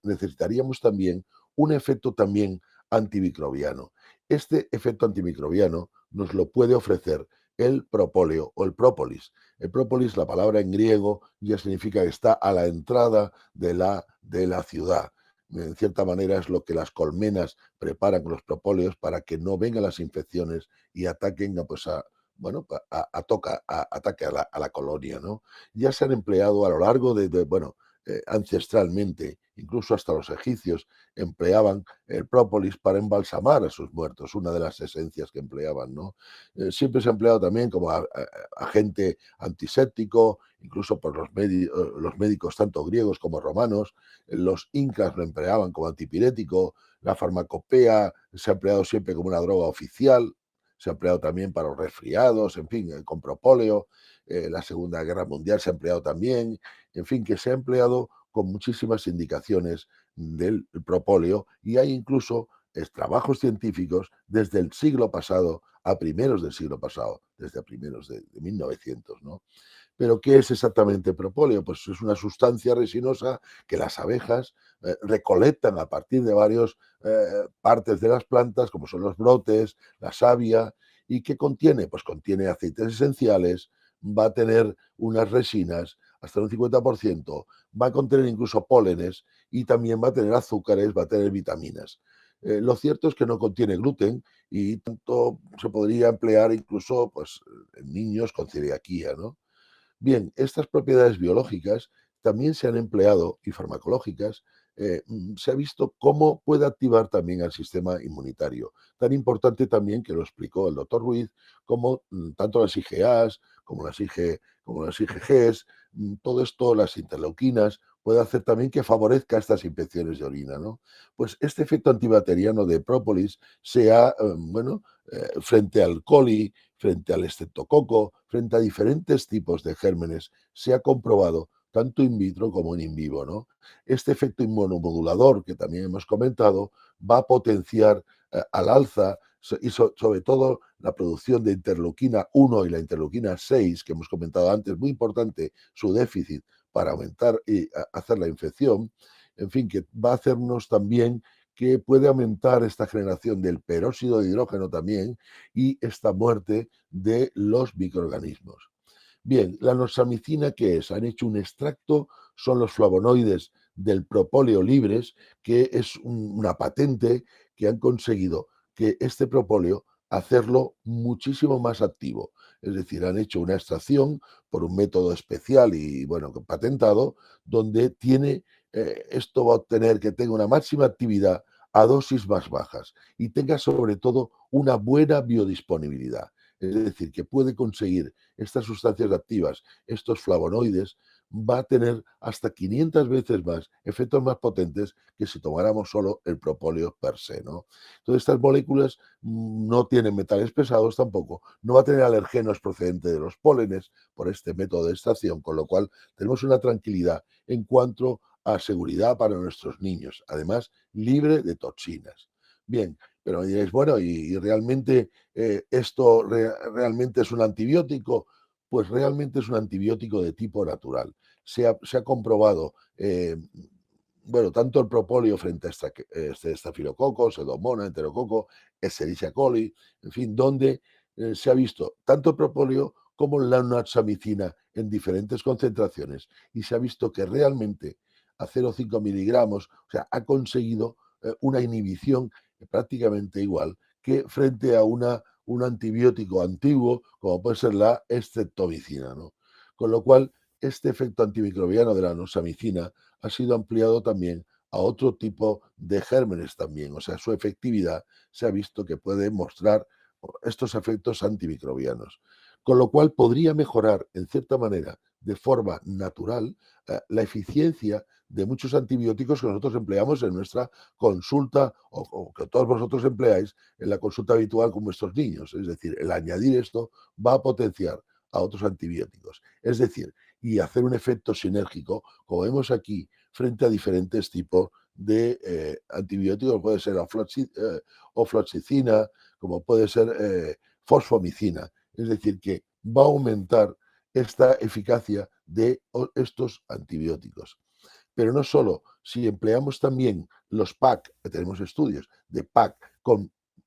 necesitaríamos también un efecto también antimicrobiano. Este efecto antimicrobiano nos lo puede ofrecer el propóleo o el própolis. El própolis, la palabra en griego, ya significa que está a la entrada de la ciudad. En cierta manera es lo que las colmenas preparan con los propóleos para que no vengan las infecciones y ataquen bueno, ataque a la colonia, ¿no? Ya se han empleado a lo largo ancestralmente, incluso hasta los egipcios empleaban el própolis para embalsamar a sus muertos, una de las esencias que empleaban, ¿no? Siempre se ha empleado también como agente antiséptico, incluso por los médicos tanto griegos como romanos. Los incas lo empleaban como antipirético. La farmacopea se ha empleado siempre como una droga oficial. Se ha empleado también para los resfriados, en fin, con propóleo. La Segunda Guerra Mundial se ha empleado también. En fin, que se ha empleado con muchísimas indicaciones del propóleo y hay incluso trabajos científicos desde el siglo pasado a primeros del siglo pasado, desde a primeros de 1900, ¿no? Pero ¿qué es exactamente el propóleo? Pues es una sustancia resinosa que las abejas recolectan a partir de varias partes de las plantas, como son los brotes, la savia, y ¿qué contiene? Pues contiene aceites esenciales, va a tener unas resinas hasta un 50%, va a contener incluso pólenes y también va a tener azúcares, va a tener vitaminas. Lo cierto es que no contiene gluten y tanto se podría emplear incluso pues, en niños con celiaquía, ¿no? Bien, estas propiedades biológicas también se han empleado y farmacológicas. Se ha visto cómo puede activar también al sistema inmunitario. Tan importante también que lo explicó el doctor Ruiz, como tanto las IgAs como las IgGs, todo esto, las interleuquinas, puede hacer también que favorezca estas infecciones de orina, ¿no? Pues este efecto antibacteriano de própolis se ha, frente al coli, frente al estreptococo, frente a diferentes tipos de gérmenes, se ha comprobado tanto in vitro como in vivo, ¿no? Este efecto inmunomodulador que también hemos comentado va a potenciar al alza y sobre todo la producción de interleuquina 1 y la interleuquina 6, que hemos comentado antes, muy importante su déficit para aumentar y hacer la infección, en fin, que va a hacernos también que puede aumentar esta generación del peróxido de hidrógeno también y esta muerte de los microorganismos. Bien, la noxamicina, ¿qué es? Han hecho un extracto, son los flavonoides del propóleo libres, que es una patente que han conseguido que este propóleo hacerlo muchísimo más activo. Es decir, han hecho una extracción por un método especial y, bueno, patentado, donde esto va a obtener que tenga una máxima actividad a dosis más bajas y tenga sobre todo una buena biodisponibilidad. Es decir, que puede conseguir estas sustancias activas, estos flavonoides, va a tener hasta 500 veces más efectos más potentes que si tomáramos solo el propóleo per se, ¿no? Entonces, estas moléculas no tienen metales pesados tampoco, no va a tener alergenos procedentes de los pólenes por este método de extracción, con lo cual tenemos una tranquilidad en cuanto a seguridad para nuestros niños, además libre de toxinas. Bien, pero me diréis, bueno, ¿y realmente esto realmente es un antibiótico? Pues realmente es un antibiótico de tipo natural. Se ha comprobado, bueno, tanto el propóleo frente a estafilococos, pseudomonas, enterococo, Escherichia coli, en fin, donde se ha visto tanto el propóleo como la noxamicina en diferentes concentraciones y se ha visto que realmente a 0,5 miligramos, o sea, ha conseguido una inhibición prácticamente igual que frente a un antibiótico antiguo como puede ser la streptomicina, ¿no? Con lo cual, este efecto antimicrobiano de la noxamicina ha sido ampliado también a otro tipo de gérmenes también, o sea, su efectividad se ha visto que puede mostrar estos efectos antimicrobianos, con lo cual podría mejorar en cierta manera, de forma natural, la eficiencia de muchos antibióticos que nosotros empleamos en nuestra consulta o que todos vosotros empleáis en la consulta habitual con vuestros niños. Es decir, el añadir esto va a potenciar a otros antibióticos. Es decir, y hacer un efecto sinérgico, como vemos aquí, frente a diferentes tipos de antibióticos, puede ser ofloxacina, como puede ser fosfomicina. Es decir, que va a aumentar esta eficacia de estos antibióticos. Pero no solo, si empleamos también los PAC, que tenemos estudios de PAC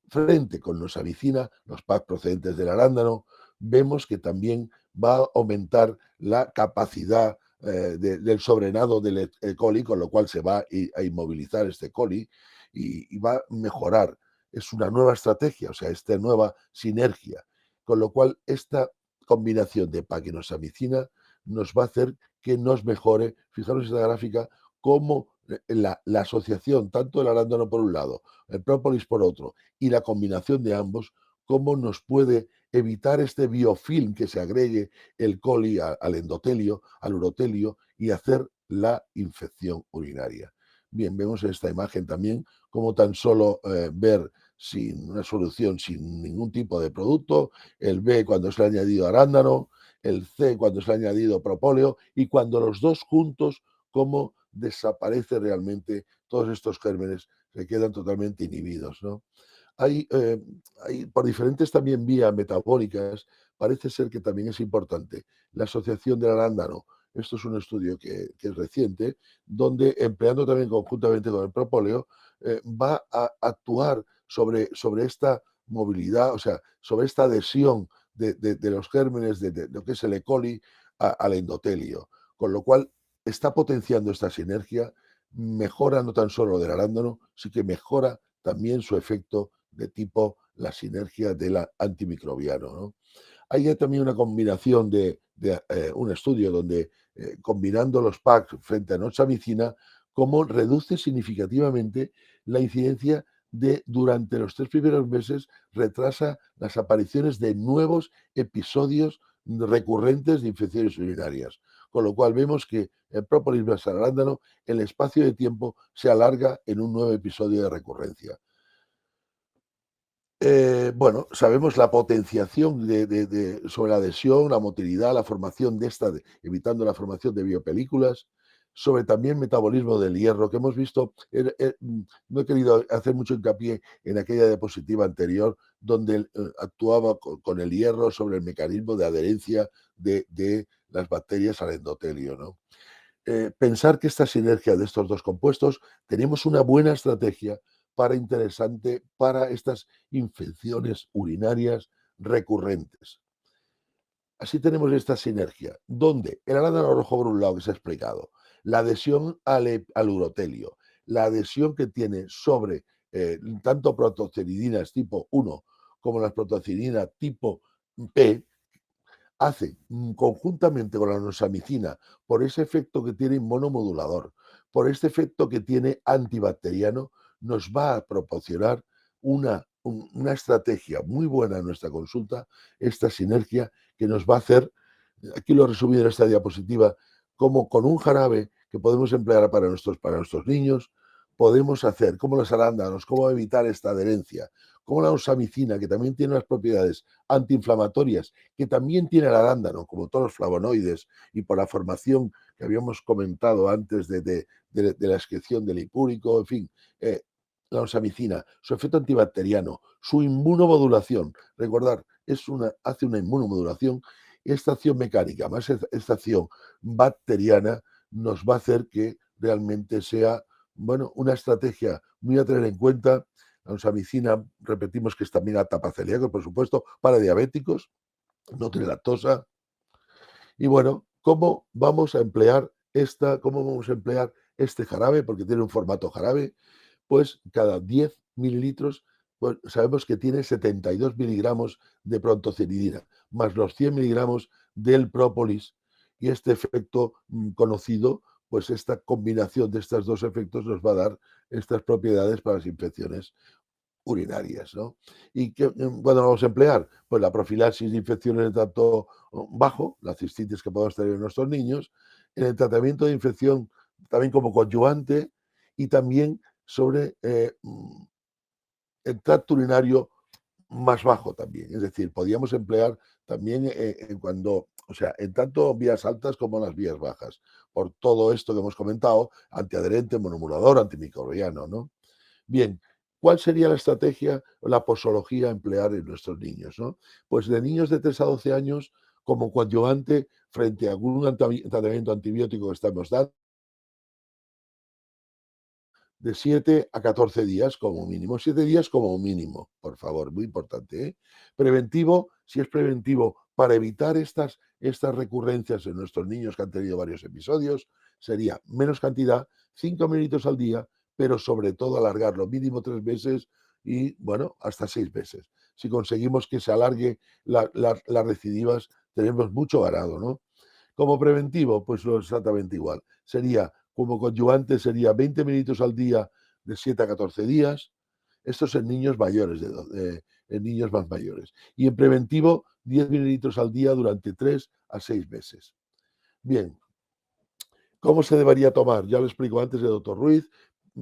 frente con noxamicina, los PAC procedentes del arándano, vemos que también va a aumentar la capacidad del sobrenado del E. coli, con lo cual se va a inmovilizar este coli y va a mejorar. Es una nueva estrategia, o sea, esta nueva sinergia, con lo cual esta combinación de PAC y noxamicina nos va a hacer que nos mejore, fijaros esta gráfica, cómo la asociación, tanto el arándano por un lado, el própolis por otro, y la combinación de ambos, cómo nos puede evitar este biofilm que se agregue el coli al endotelio, al urotelio, y hacer la infección urinaria. Bien, vemos en esta imagen también cómo tan solo ver sin una solución, sin ningún tipo de producto, el B cuando se le ha añadido arándano, el C cuando se le ha añadido propóleo, y cuando los dos juntos, cómo desaparece realmente todos estos gérmenes, se quedan totalmente inhibidos, ¿no? Hay por diferentes también vías metabólicas, parece ser que también es importante la asociación del arándano. Esto es un estudio que es reciente, donde empleando también conjuntamente con el propóleo, va a actuar sobre esta movilidad, o sea, sobre esta adhesión de los gérmenes de lo que es el E. coli al endotelio, con lo cual está potenciando esta sinergia, mejora no tan solo del arándano, sino que mejora también su efecto de tipo la sinergia del antimicrobiano, ¿no? Hay ya también una combinación de un estudio donde combinando los PAC frente a noxamicina, cómo reduce significativamente la incidencia de durante los 3 primeros meses, retrasa las apariciones de nuevos episodios recurrentes de infecciones urinarias. Con lo cual vemos que el própolis más el arándano, el espacio de tiempo se alarga en un nuevo episodio de recurrencia. Bueno, sabemos la potenciación sobre la adhesión, la motilidad, la formación de esta, evitando la formación de biopelículas, sobre también metabolismo del hierro, que hemos visto, no he querido hacer mucho hincapié en aquella diapositiva anterior, donde actuaba con el hierro sobre el mecanismo de adherencia de las bacterias al endotelio, ¿no? Pensar que esta sinergia de estos dos compuestos tenemos una buena estrategia interesante para estas infecciones urinarias recurrentes. Así tenemos esta sinergia, donde el arándano rojo por un lado que se ha explicado, la adhesión al urotelio, la adhesión que tiene sobre tanto protocinidinas tipo 1 como las protocininas tipo P, hace conjuntamente con la noxamicina, por ese efecto que tiene inmunomodulador, por este efecto que tiene antibacteriano, nos va a proporcionar una estrategia muy buena en nuestra consulta, esta sinergia que nos va a hacer, aquí lo he resumido en esta diapositiva, cómo con un jarabe que podemos emplear para nuestros niños, podemos hacer, como los arándanos, cómo evitar esta adherencia, como la osamicina, que también tiene unas propiedades antiinflamatorias, que también tiene el arándano, como todos los flavonoides, y por la formación que habíamos comentado antes de la excreción del lipúrico, en fin, la osamicina, su efecto antibacteriano, su inmunomodulación. Recordar, hace una inmunomodulación. Esta acción mecánica más esta acción bacteriana nos va a hacer que realmente sea, bueno, una estrategia muy a tener en cuenta. La osamicina, repetimos que es también apta para celíacos, por supuesto, para diabéticos, no tiene lactosa. Y bueno, ¿cómo vamos a emplear este jarabe? Porque tiene un formato jarabe. Pues cada 10 mililitros, pues sabemos que tiene 72 miligramos de prontociridina, más los 100 miligramos del própolis. Y este efecto conocido, pues esta combinación de estos dos efectos nos va a dar estas propiedades para las infecciones urinarias, ¿no? ¿Y cuándo lo vamos a emplear? Pues la profilaxis de infecciones de tracto bajo, la cistitis que podemos tener en nuestros niños, en el tratamiento de infección también como coadyuvante y también sobre el tracto urinario más bajo también. Es decir, podíamos emplear también en tanto vías altas como las vías bajas, por todo esto que hemos comentado, antiadherente, monomulador, antimicrobiano, ¿no? Bien, ¿cuál sería la estrategia o la posología a emplear en nuestros niños, ¿no? Pues de niños de 3 a 12 años como coadyuvante frente a algún tratamiento antibiótico que estamos dando, de 7 a 14 días como mínimo. 7 días como mínimo, por favor, muy importante, ¿eh? Preventivo, si es preventivo para evitar estas recurrencias en nuestros niños que han tenido varios episodios, sería menos cantidad, 5 minutos al día, pero sobre todo alargarlo mínimo 3 veces y, bueno, hasta 6 veces. Si conseguimos que se alargue las recidivas, tenemos mucho ganado, ¿no? Como preventivo, pues lo exactamente igual. Sería, como coadyuvante, sería 20 minutos al día de 7 a 14 días. Esto es en niños mayores, en niños más mayores. Y en preventivo, 10 minutos al día durante 3 a 6 meses. Bien, ¿cómo se debería tomar? Ya lo explico antes el doctor Ruiz,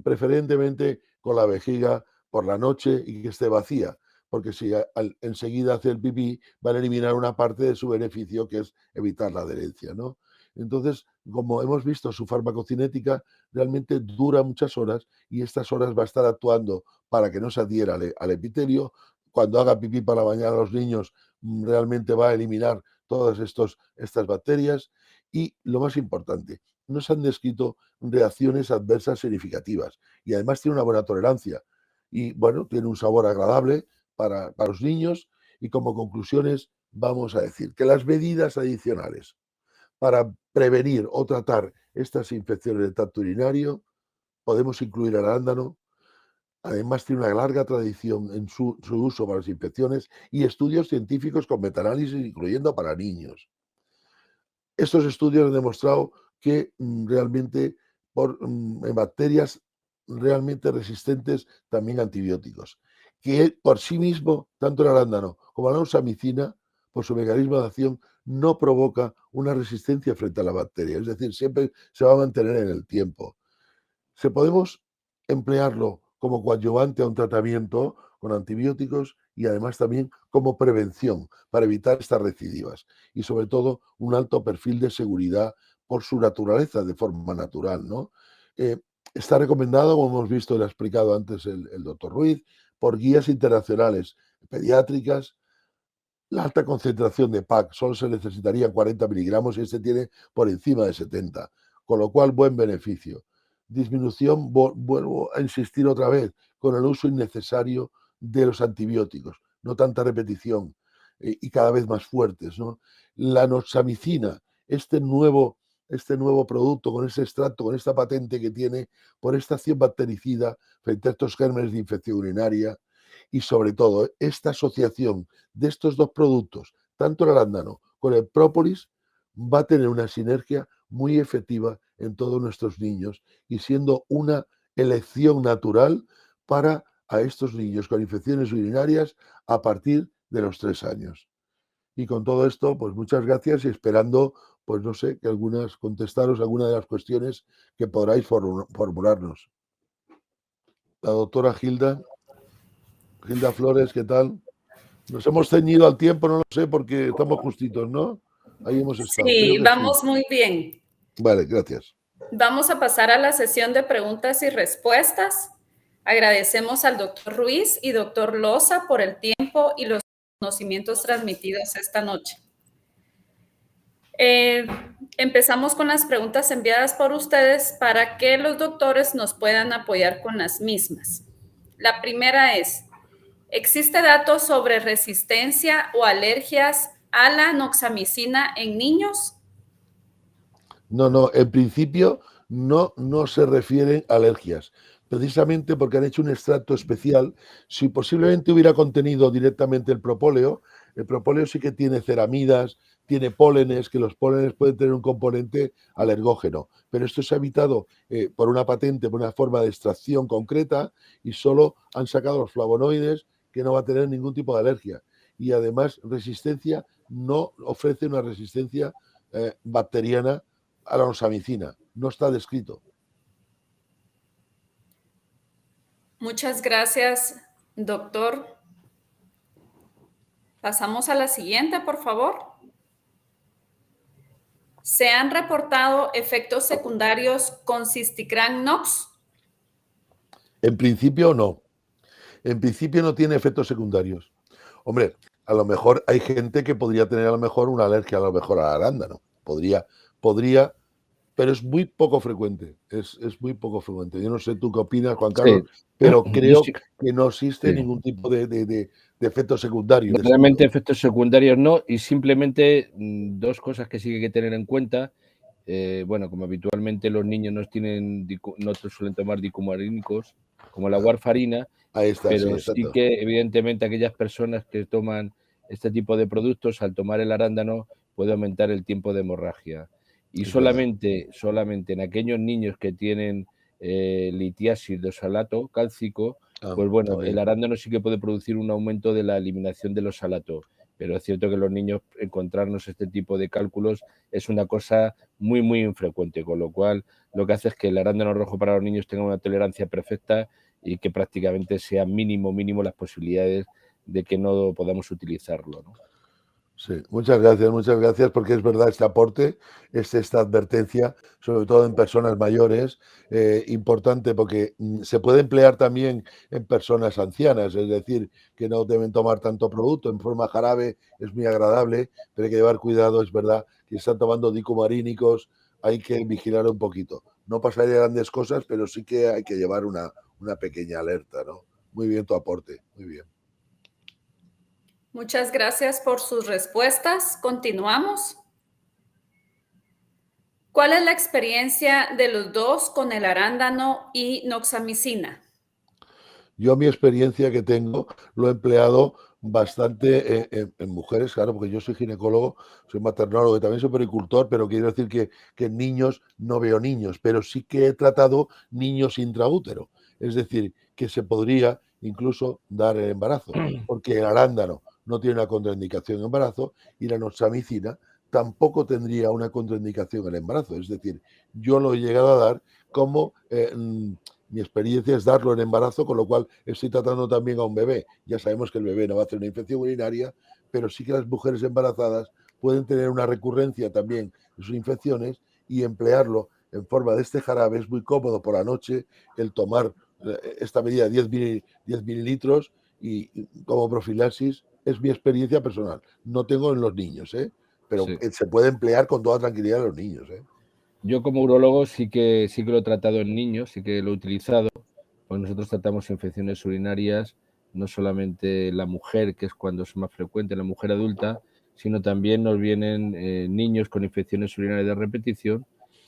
preferentemente con la vejiga por la noche y que esté vacía, porque si enseguida hace el pipí, van a eliminar una parte de su beneficio, que es evitar la adherencia, ¿no? Entonces, como hemos visto, su farmacocinética realmente dura muchas horas y estas horas va a estar actuando para que no se adhiera al epitelio. Cuando haga pipí para bañar a los niños, realmente va a eliminar todas estas bacterias. Y lo más importante, no se han descrito reacciones adversas significativas y además tiene una buena tolerancia y bueno, tiene un sabor agradable para los niños. Y como conclusiones vamos a decir que las medidas adicionales para prevenir o tratar estas infecciones del tracto urinario podemos incluir el arándano. Además tiene una larga tradición en su uso para las infecciones y estudios científicos con metaanálisis incluyendo para niños. Estos estudios han demostrado que realmente en bacterias realmente resistentes también a antibióticos, que por sí mismo, tanto el arándano como la osamicina, por su mecanismo de acción, no provoca una resistencia frente a la bacteria, es decir, siempre se va a mantener en el tiempo. Podemos emplearlo como coadyuvante a un tratamiento con antibióticos y además también como prevención para evitar estas recidivas y sobre todo un alto perfil de seguridad por su naturaleza de forma natural, ¿no? Está recomendado, como hemos visto y lo ha explicado antes el doctor Ruiz, por guías internacionales pediátricas. La alta concentración de PAC solo se necesitaría 40 miligramos y este tiene por encima de 70, con lo cual buen beneficio. Disminución, vuelvo a insistir otra vez, con el uso innecesario de los antibióticos, no tanta repetición y cada vez más fuertes, ¿no? La noxamicina, este nuevo producto con ese extracto, con esta patente que tiene por esta acción bactericida frente a estos gérmenes de infección urinaria y sobre todo esta asociación de estos dos productos, tanto el arándano con el própolis, va a tener una sinergia muy efectiva en todos nuestros niños y siendo una elección natural para a estos niños con infecciones urinarias a partir de los 3 años. Y con todo esto, pues muchas gracias y esperando pues no sé, que contestaros alguna de las cuestiones que podráis formularnos. La doctora Gilda Flores, ¿qué tal? Nos hemos ceñido al tiempo, no lo sé, porque estamos justitos, ¿no? Ahí hemos estado. Sí, Creo que vamos sí. muy bien. Vale, gracias. Vamos a pasar a la sesión de preguntas y respuestas. Agradecemos al doctor Ruiz y doctor Loza por el tiempo y los conocimientos transmitidos esta noche. Empezamos con las preguntas enviadas por ustedes para que los doctores nos puedan apoyar con las mismas. La primera es, ¿existe datos sobre resistencia o alergias a la noxamicina en niños? No, en principio no se refieren a alergias, precisamente porque han hecho un extracto especial. Si posiblemente hubiera contenido directamente el propóleo sí que tiene ceramidas, tiene pólenes, que los pólenes pueden tener un componente alergógeno, pero esto se ha evitado por una patente, por una forma de extracción concreta, y solo han sacado los flavonoides, que no va a tener ningún tipo de alergia. Y además, resistencia no ofrece una resistencia bacteriana a la noxamicina. No está descrito. Muchas gracias, doctor. Pasamos a la siguiente, por favor. ¿Se han reportado efectos secundarios con Cisticran Nox? En principio no. En principio no tiene efectos secundarios. Hombre, a lo mejor hay gente que podría tener a lo mejor una alergia a lo mejor al arándano. Podría, pero es muy poco frecuente. Es muy poco frecuente. Yo no sé tú qué opinas, Juan Carlos, pero creo que no existe ningún tipo de efectos secundarios. Realmente efectos secundarios no, y simplemente dos cosas que sí que hay que tener en cuenta. Bueno, como habitualmente los niños no suelen tomar dicumarínicos, como la warfarina, pero sí que evidentemente aquellas personas que toman este tipo de productos, al tomar el arándano, puede aumentar el tiempo de hemorragia. Y solamente en aquellos niños que tienen litiasis de osalato cálcico, pues bueno, también el arándano sí que puede producir un aumento de la eliminación del osalato, pero es cierto que los niños encontrarnos este tipo de cálculos es una cosa muy, muy infrecuente, con lo cual lo que hace es que el arándano rojo para los niños tenga una tolerancia perfecta y que prácticamente sea mínimo las posibilidades de que no podamos utilizarlo, ¿no? Sí, muchas gracias, porque es verdad este aporte, esta advertencia, sobre todo en personas mayores, importante porque se puede emplear también en personas ancianas, es decir, que no deben tomar tanto producto en forma jarabe, es muy agradable, pero hay que llevar cuidado, es verdad, que están tomando dicumarínicos, hay que vigilar un poquito. No pasaría grandes cosas, pero sí que hay que llevar una pequeña alerta, ¿no? Muy bien tu aporte, muy bien. Muchas gracias por sus respuestas. Continuamos. ¿Cuál es la experiencia de los dos con el arándano y noxamicina? Yo mi experiencia que tengo lo he empleado bastante en mujeres, claro, porque yo soy ginecólogo, soy maternólogo y también soy pericultor, pero quiero decir que en niños no veo niños, pero sí que he tratado niños intraútero. Es decir, que se podría incluso dar el embarazo, porque el arándano no tiene una contraindicación en embarazo y la noxamicina tampoco tendría una contraindicación en el embarazo. Es decir, yo lo he llegado a dar como mi experiencia es darlo en embarazo, con lo cual estoy tratando también a un bebé. Ya sabemos que el bebé no va a hacer una infección urinaria, pero sí que las mujeres embarazadas pueden tener una recurrencia también de sus infecciones, y emplearlo en forma de este jarabe es muy cómodo por la noche, el tomar esta medida de 10 mililitros y como profilaxis. Es mi experiencia personal. No tengo en los niños, pero se puede emplear con toda tranquilidad en los niños. Yo como urologo sí que lo he tratado en niños, sí que lo he utilizado, pues nosotros tratamos infecciones urinarias, no solamente la mujer, que es cuando es más frecuente, la mujer adulta, sino también nos vienen niños con infecciones urinarias de repetición,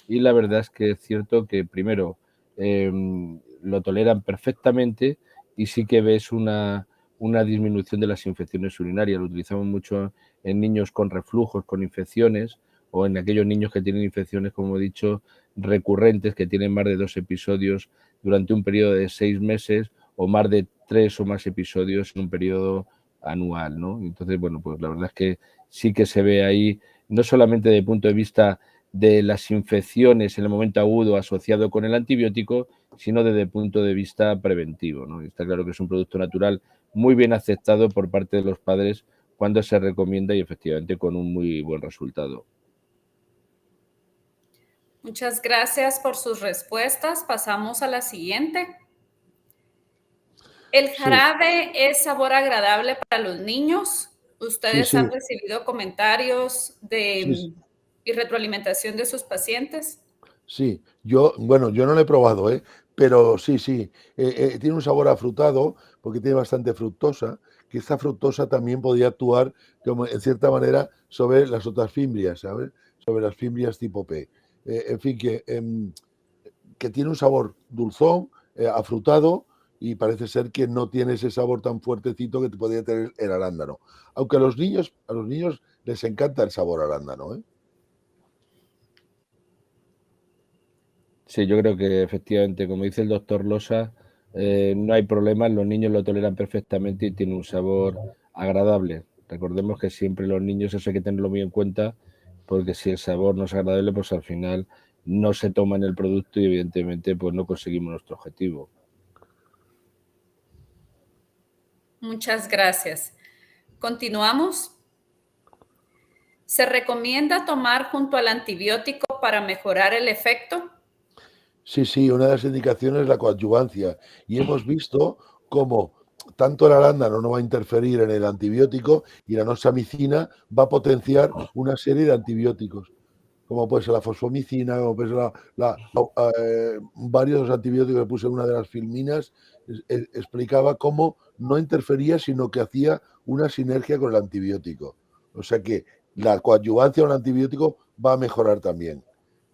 y la verdad es que es cierto que primero lo toleran perfectamente y sí que ves una disminución de las infecciones urinarias. Lo utilizamos mucho en niños con reflujos, con infecciones, o en aquellos niños que tienen infecciones, como he dicho, recurrentes, que tienen más de 2 episodios durante un periodo de 6 meses o más de 3 o más episodios en un periodo anual, ¿no? Entonces, bueno, pues la verdad es que sí que se ve ahí no solamente desde el punto de vista de las infecciones en el momento agudo asociado con el antibiótico, sino desde el punto de vista preventivo, ¿no? Está claro que es un producto natural muy bien aceptado por parte de los padres cuando se recomienda y efectivamente con un muy buen resultado. Muchas gracias por sus respuestas. Pasamos a la siguiente. ¿El Sí, jarabe es sabor agradable para los niños? sí, ¿Ustedes han sí, recibido comentarios sí, y retroalimentación de sus pacientes? sí. Yo, bueno, yo no lo he probado, ¿eh? Pero sí, sí. Tiene un sabor afrutado porque tiene bastante fructosa, que esta fructosa también podría actuar como, en cierta manera sobre las otras fimbrias, ¿sabes? Sobre las fimbrias tipo P. En fin, que tiene un sabor dulzón, afrutado, y parece ser que no tiene ese sabor tan fuertecito que podría tener el arándano. Aunque a los niños les encanta el sabor arándano, ¿eh? Sí, yo creo que efectivamente, como dice el doctor Losa, no hay problema, los niños lo toleran perfectamente y tiene un sabor agradable. Recordemos que siempre los niños eso hay que tenerlo muy en cuenta, porque si el sabor no es agradable, pues al final no se toman el producto y evidentemente pues no conseguimos nuestro objetivo. Muchas gracias. Continuamos. ¿Se recomienda tomar junto al antibiótico para mejorar el efecto? Sí, sí, una de las indicaciones es la coadyuvancia. Y hemos visto cómo tanto el arándano no va a interferir en el antibiótico y la nosamicina va a potenciar una serie de antibióticos, como puede ser la fosfomicina, como puede ser varios de los antibióticos que puse en una de las filminas, explicaba cómo no interfería, sino que hacía una sinergia con el antibiótico. O sea que la coadyuvancia con el antibiótico va a mejorar también.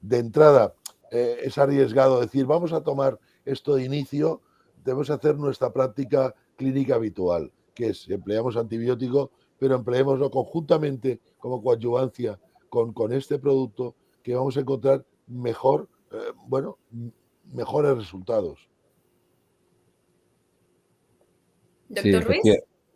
De entrada, es arriesgado decir, vamos a tomar esto de inicio, debemos hacer nuestra práctica clínica habitual, que es, empleamos antibiótico, pero empleémoslo conjuntamente como coadyuvancia con este producto, que vamos a encontrar mejor, bueno, mejores resultados. Sí, Doctor Ruiz.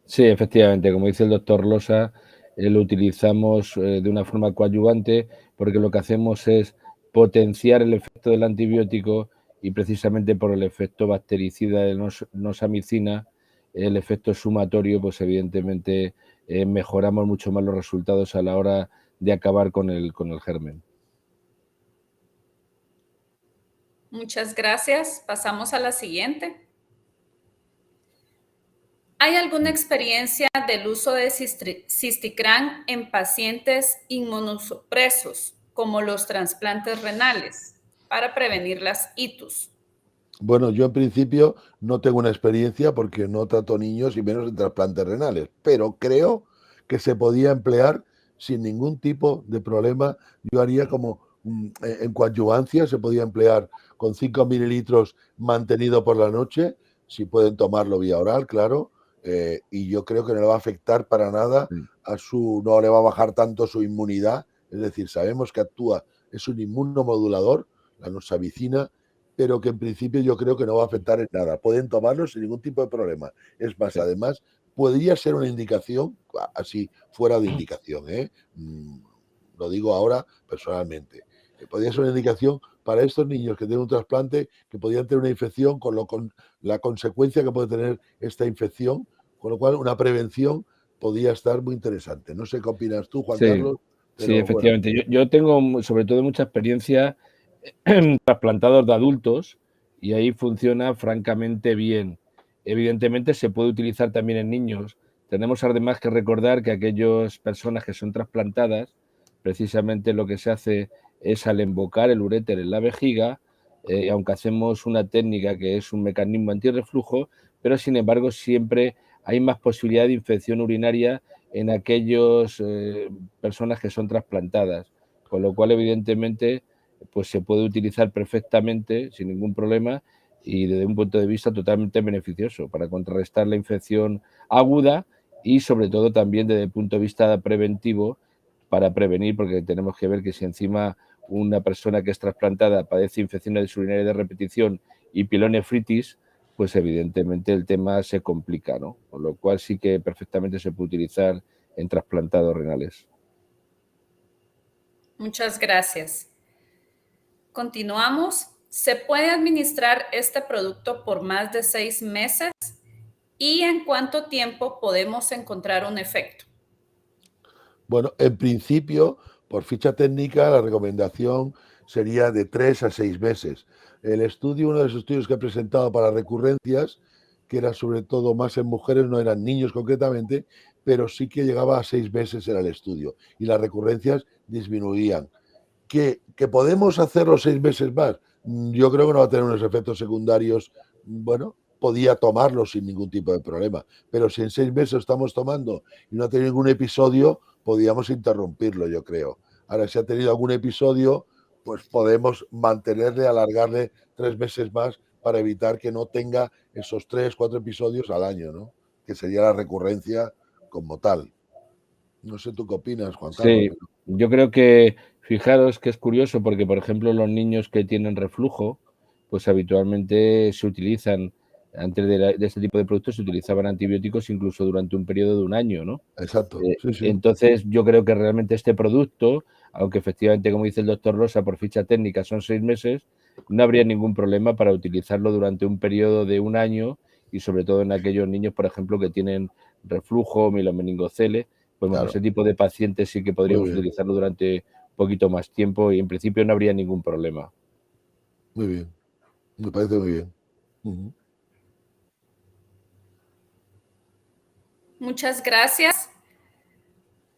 sí, efectivamente, como dice el doctor Losa, lo utilizamos de una forma coadyuvante porque lo que hacemos es potenciar el efecto del antibiótico y precisamente por el efecto bactericida de nosamicina, el efecto sumatorio, pues evidentemente mejoramos mucho más los resultados a la hora de acabar con el germen. Muchas gracias. Pasamos a la siguiente. ¿Hay alguna experiencia del uso de Cisticran en pacientes inmunosupresos, como los trasplantes renales, para prevenir las ITUS? Bueno, yo en principio no tengo una experiencia porque no trato niños y menos en trasplantes renales, pero creo que se podía emplear sin ningún tipo de problema. Yo haría como en coadyuvancia, se podía emplear con 5 mililitros mantenido por la noche, si pueden tomarlo vía oral, claro, y yo creo que no le va a afectar para nada no le va a bajar tanto su inmunidad, es decir, sabemos que actúa, es un inmunomodulador, la nosamicina, pero que en principio yo creo que no va a afectar en nada. Pueden tomarlo sin ningún tipo de problema. Es más, Sí. además, podría ser una indicación, así fuera de indicación, ¿eh? Lo digo ahora personalmente. Podría ser una indicación para estos niños que tienen un trasplante, que podrían tener una infección, con la consecuencia que puede tener esta infección, con lo cual una prevención podría estar muy interesante. No sé qué opinas tú, Juan Sí, Carlos, sí, pero bueno. efectivamente. Yo tengo sobre todo mucha experiencia en trasplantados de adultos y ahí funciona francamente bien. Evidentemente se puede utilizar también en niños. Tenemos además que recordar que aquellas personas que son trasplantadas, precisamente lo que se hace es al embocar el uréter en la vejiga, aunque hacemos una técnica que es un mecanismo antirreflujo, pero sin embargo siempre hay más posibilidad de infección urinaria en aquellas personas que son trasplantadas, con lo cual evidentemente pues se puede utilizar perfectamente sin ningún problema y desde un punto de vista totalmente beneficioso para contrarrestar la infección aguda y sobre todo también desde el punto de vista preventivo para prevenir, porque tenemos que ver que si encima una persona que es trasplantada padece infecciones urinarias de repetición y pielonefritis, pues evidentemente el tema se complica, ¿no? Con lo cual sí que perfectamente se puede utilizar en trasplantados renales. Muchas gracias. Continuamos. ¿Se puede administrar este producto por más de 6 meses? ¿Y en cuánto tiempo podemos encontrar un efecto? Bueno, en principio, por ficha técnica, la recomendación sería de 3 a 6 meses. El estudio, uno de los estudios que he presentado para recurrencias, que era sobre todo más en mujeres, no eran niños concretamente, pero sí que llegaba a 6 meses en el estudio y las recurrencias disminuían. ¿Que podemos hacerlo 6 meses más? Yo creo que no va a tener unos efectos secundarios. Bueno, podía tomarlo sin ningún tipo de problema, pero si en 6 meses estamos tomando y no ha tenido ningún episodio, podíamos interrumpirlo, yo creo. Ahora, si ha tenido algún episodio, pues podemos mantenerle, alargarle 3 meses más para evitar que no tenga esos 3, 4 episodios al año, ¿no? Que sería la recurrencia como tal. No sé tú qué opinas, Juan Carlos. Sí, yo creo que, fijaros que es curioso porque, por ejemplo, los niños que tienen reflujo, pues habitualmente se utilizan, antes de este tipo de productos, se utilizaban antibióticos incluso durante un periodo de un año, ¿no? Exacto, sí, sí. Entonces, yo creo que realmente este producto, aunque efectivamente, como dice el doctor Rosa, por ficha técnica son 6 meses, no habría ningún problema para utilizarlo durante un periodo de un año y sobre todo en aquellos niños, por ejemplo, que tienen reflujo, mielomeningocele, pues bueno, Claro, ese tipo de pacientes sí que muy podríamos bien, utilizarlo durante un poquito más tiempo y en principio no habría ningún problema. muy bien. Me parece muy bien. Ujú. Muchas gracias.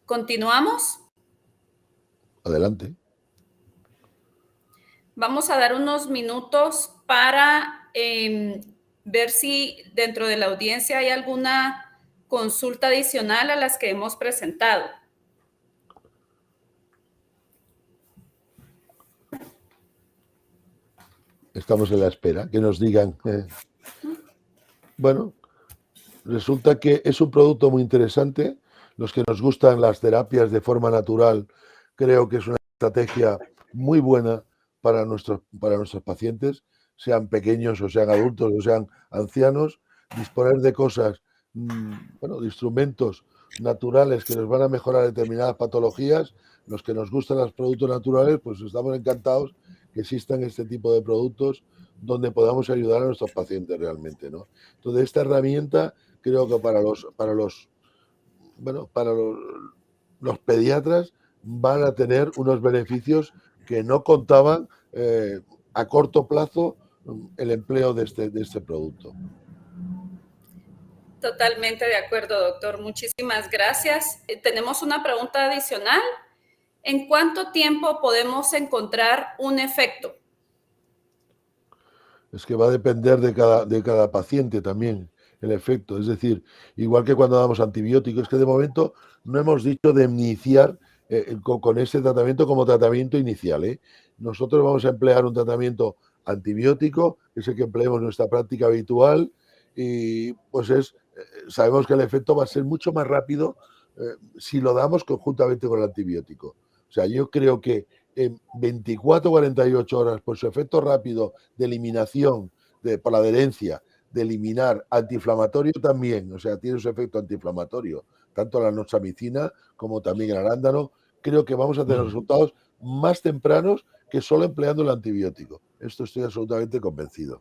Continuamos. Adelante. Vamos a dar unos minutos para ver si dentro de la audiencia hay alguna consulta adicional a las que hemos presentado. Estamos en la espera, que nos digan. Bueno, resulta que es un producto muy interesante. Los que nos gustan las terapias de forma natural, creo que es una estrategia muy buena para nuestros pacientes, sean pequeños o sean adultos o sean ancianos. Disponer de cosas, bueno, de instrumentos naturales que nos van a mejorar determinadas patologías. Los que nos gustan los productos naturales, pues estamos encantados que existan este tipo de productos donde podamos ayudar a nuestros pacientes realmente, ¿no? Entonces, esta herramienta creo que para los pediatras van a tener unos beneficios que no contaban a corto plazo el empleo de este producto. Totalmente de acuerdo, doctor. Muchísimas gracias. Tenemos una pregunta adicional. ¿En cuánto tiempo podemos encontrar un efecto? Es que va a depender de cada paciente también el efecto. Es decir, igual que cuando damos antibióticos, es que de momento no hemos dicho de iniciar con ese tratamiento como tratamiento inicial, ¿eh? Nosotros vamos a emplear un tratamiento antibiótico, que es el que empleamos en nuestra práctica habitual, y pues sabemos que el efecto va a ser mucho más rápido si lo damos conjuntamente con el antibiótico. O sea, yo creo que en 24 o 48 horas, por su efecto rápido de eliminación, por la adherencia, de eliminar antiinflamatorio también, o sea, tiene su efecto antiinflamatorio, tanto la noxamicina como también el arándano, creo que vamos a tener resultados más tempranos que solo empleando el antibiótico. Esto estoy absolutamente convencido.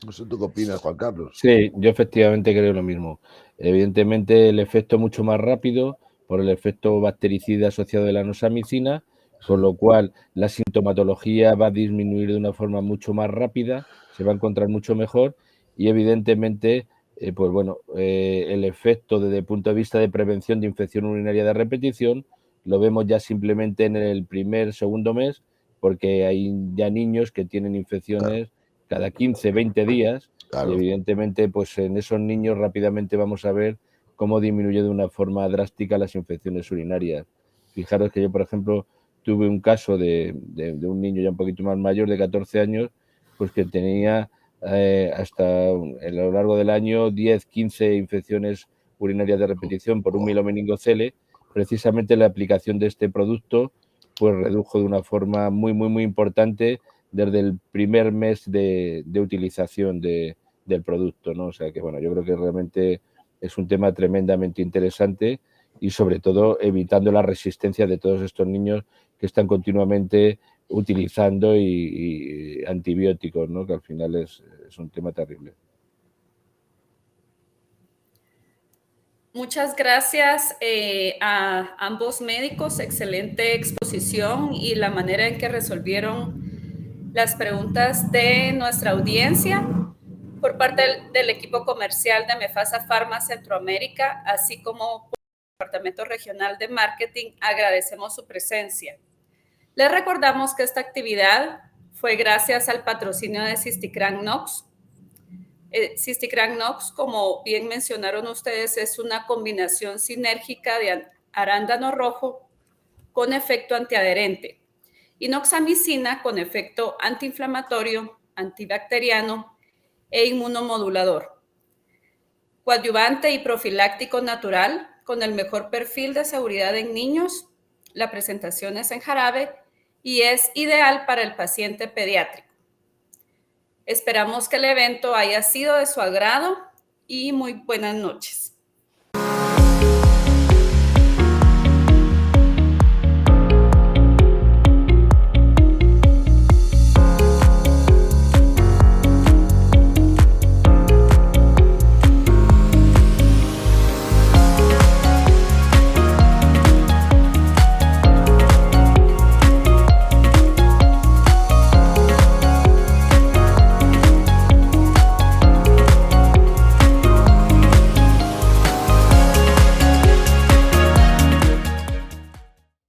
No sé tú qué opinas, Juan Carlos. Sí, yo efectivamente creo lo mismo. Evidentemente el efecto mucho más rápido por el efecto bactericida asociado de la nosamicina, con Sí, lo cual la sintomatología va a disminuir de una forma mucho más rápida, se va a encontrar mucho mejor y evidentemente, pues bueno, el efecto desde el punto de vista de prevención de infección urinaria de repetición lo vemos ya simplemente en el primer, segundo mes, porque hay ya niños que tienen claro, infecciones cada 15, 20 días y claro. evidentemente, pues en esos niños rápidamente vamos a ver cómo disminuye de una forma drástica las infecciones urinarias. Fijaros que yo, por ejemplo, tuve un caso de un niño ya un poquito más mayor, de 14 años, pues que tenía hasta a lo largo del año 10, 15 infecciones urinarias de repetición por un mielomeningocele. Precisamente la aplicación de este producto pues redujo de una forma muy, muy, muy importante desde el primer mes de utilización del producto, ¿no? O sea que, bueno, yo creo que realmente es un tema tremendamente interesante y sobre todo evitando la resistencia de todos estos niños que están continuamente utilizando y antibióticos, ¿no? Que al final es un tema terrible. Muchas gracias a ambos médicos, excelente exposición y la manera en que resolvieron las preguntas de nuestra audiencia. Por parte del equipo comercial de Mefasa Pharma Centroamérica, así como por el Departamento Regional de Marketing, agradecemos su presencia. Les recordamos que esta actividad fue gracias al patrocinio de Cysticran Nox. Cysticran Nox, como bien mencionaron ustedes, es una combinación sinérgica de arándano rojo con efecto antiadherente y noxamicina con efecto antiinflamatorio, antibacteriano e inmunomodulador. Coadyuvante y profiláctico natural con el mejor perfil de seguridad en niños. La presentación es en jarabe y es ideal para el paciente pediátrico. Esperamos que el evento haya sido de su agrado y muy buenas noches.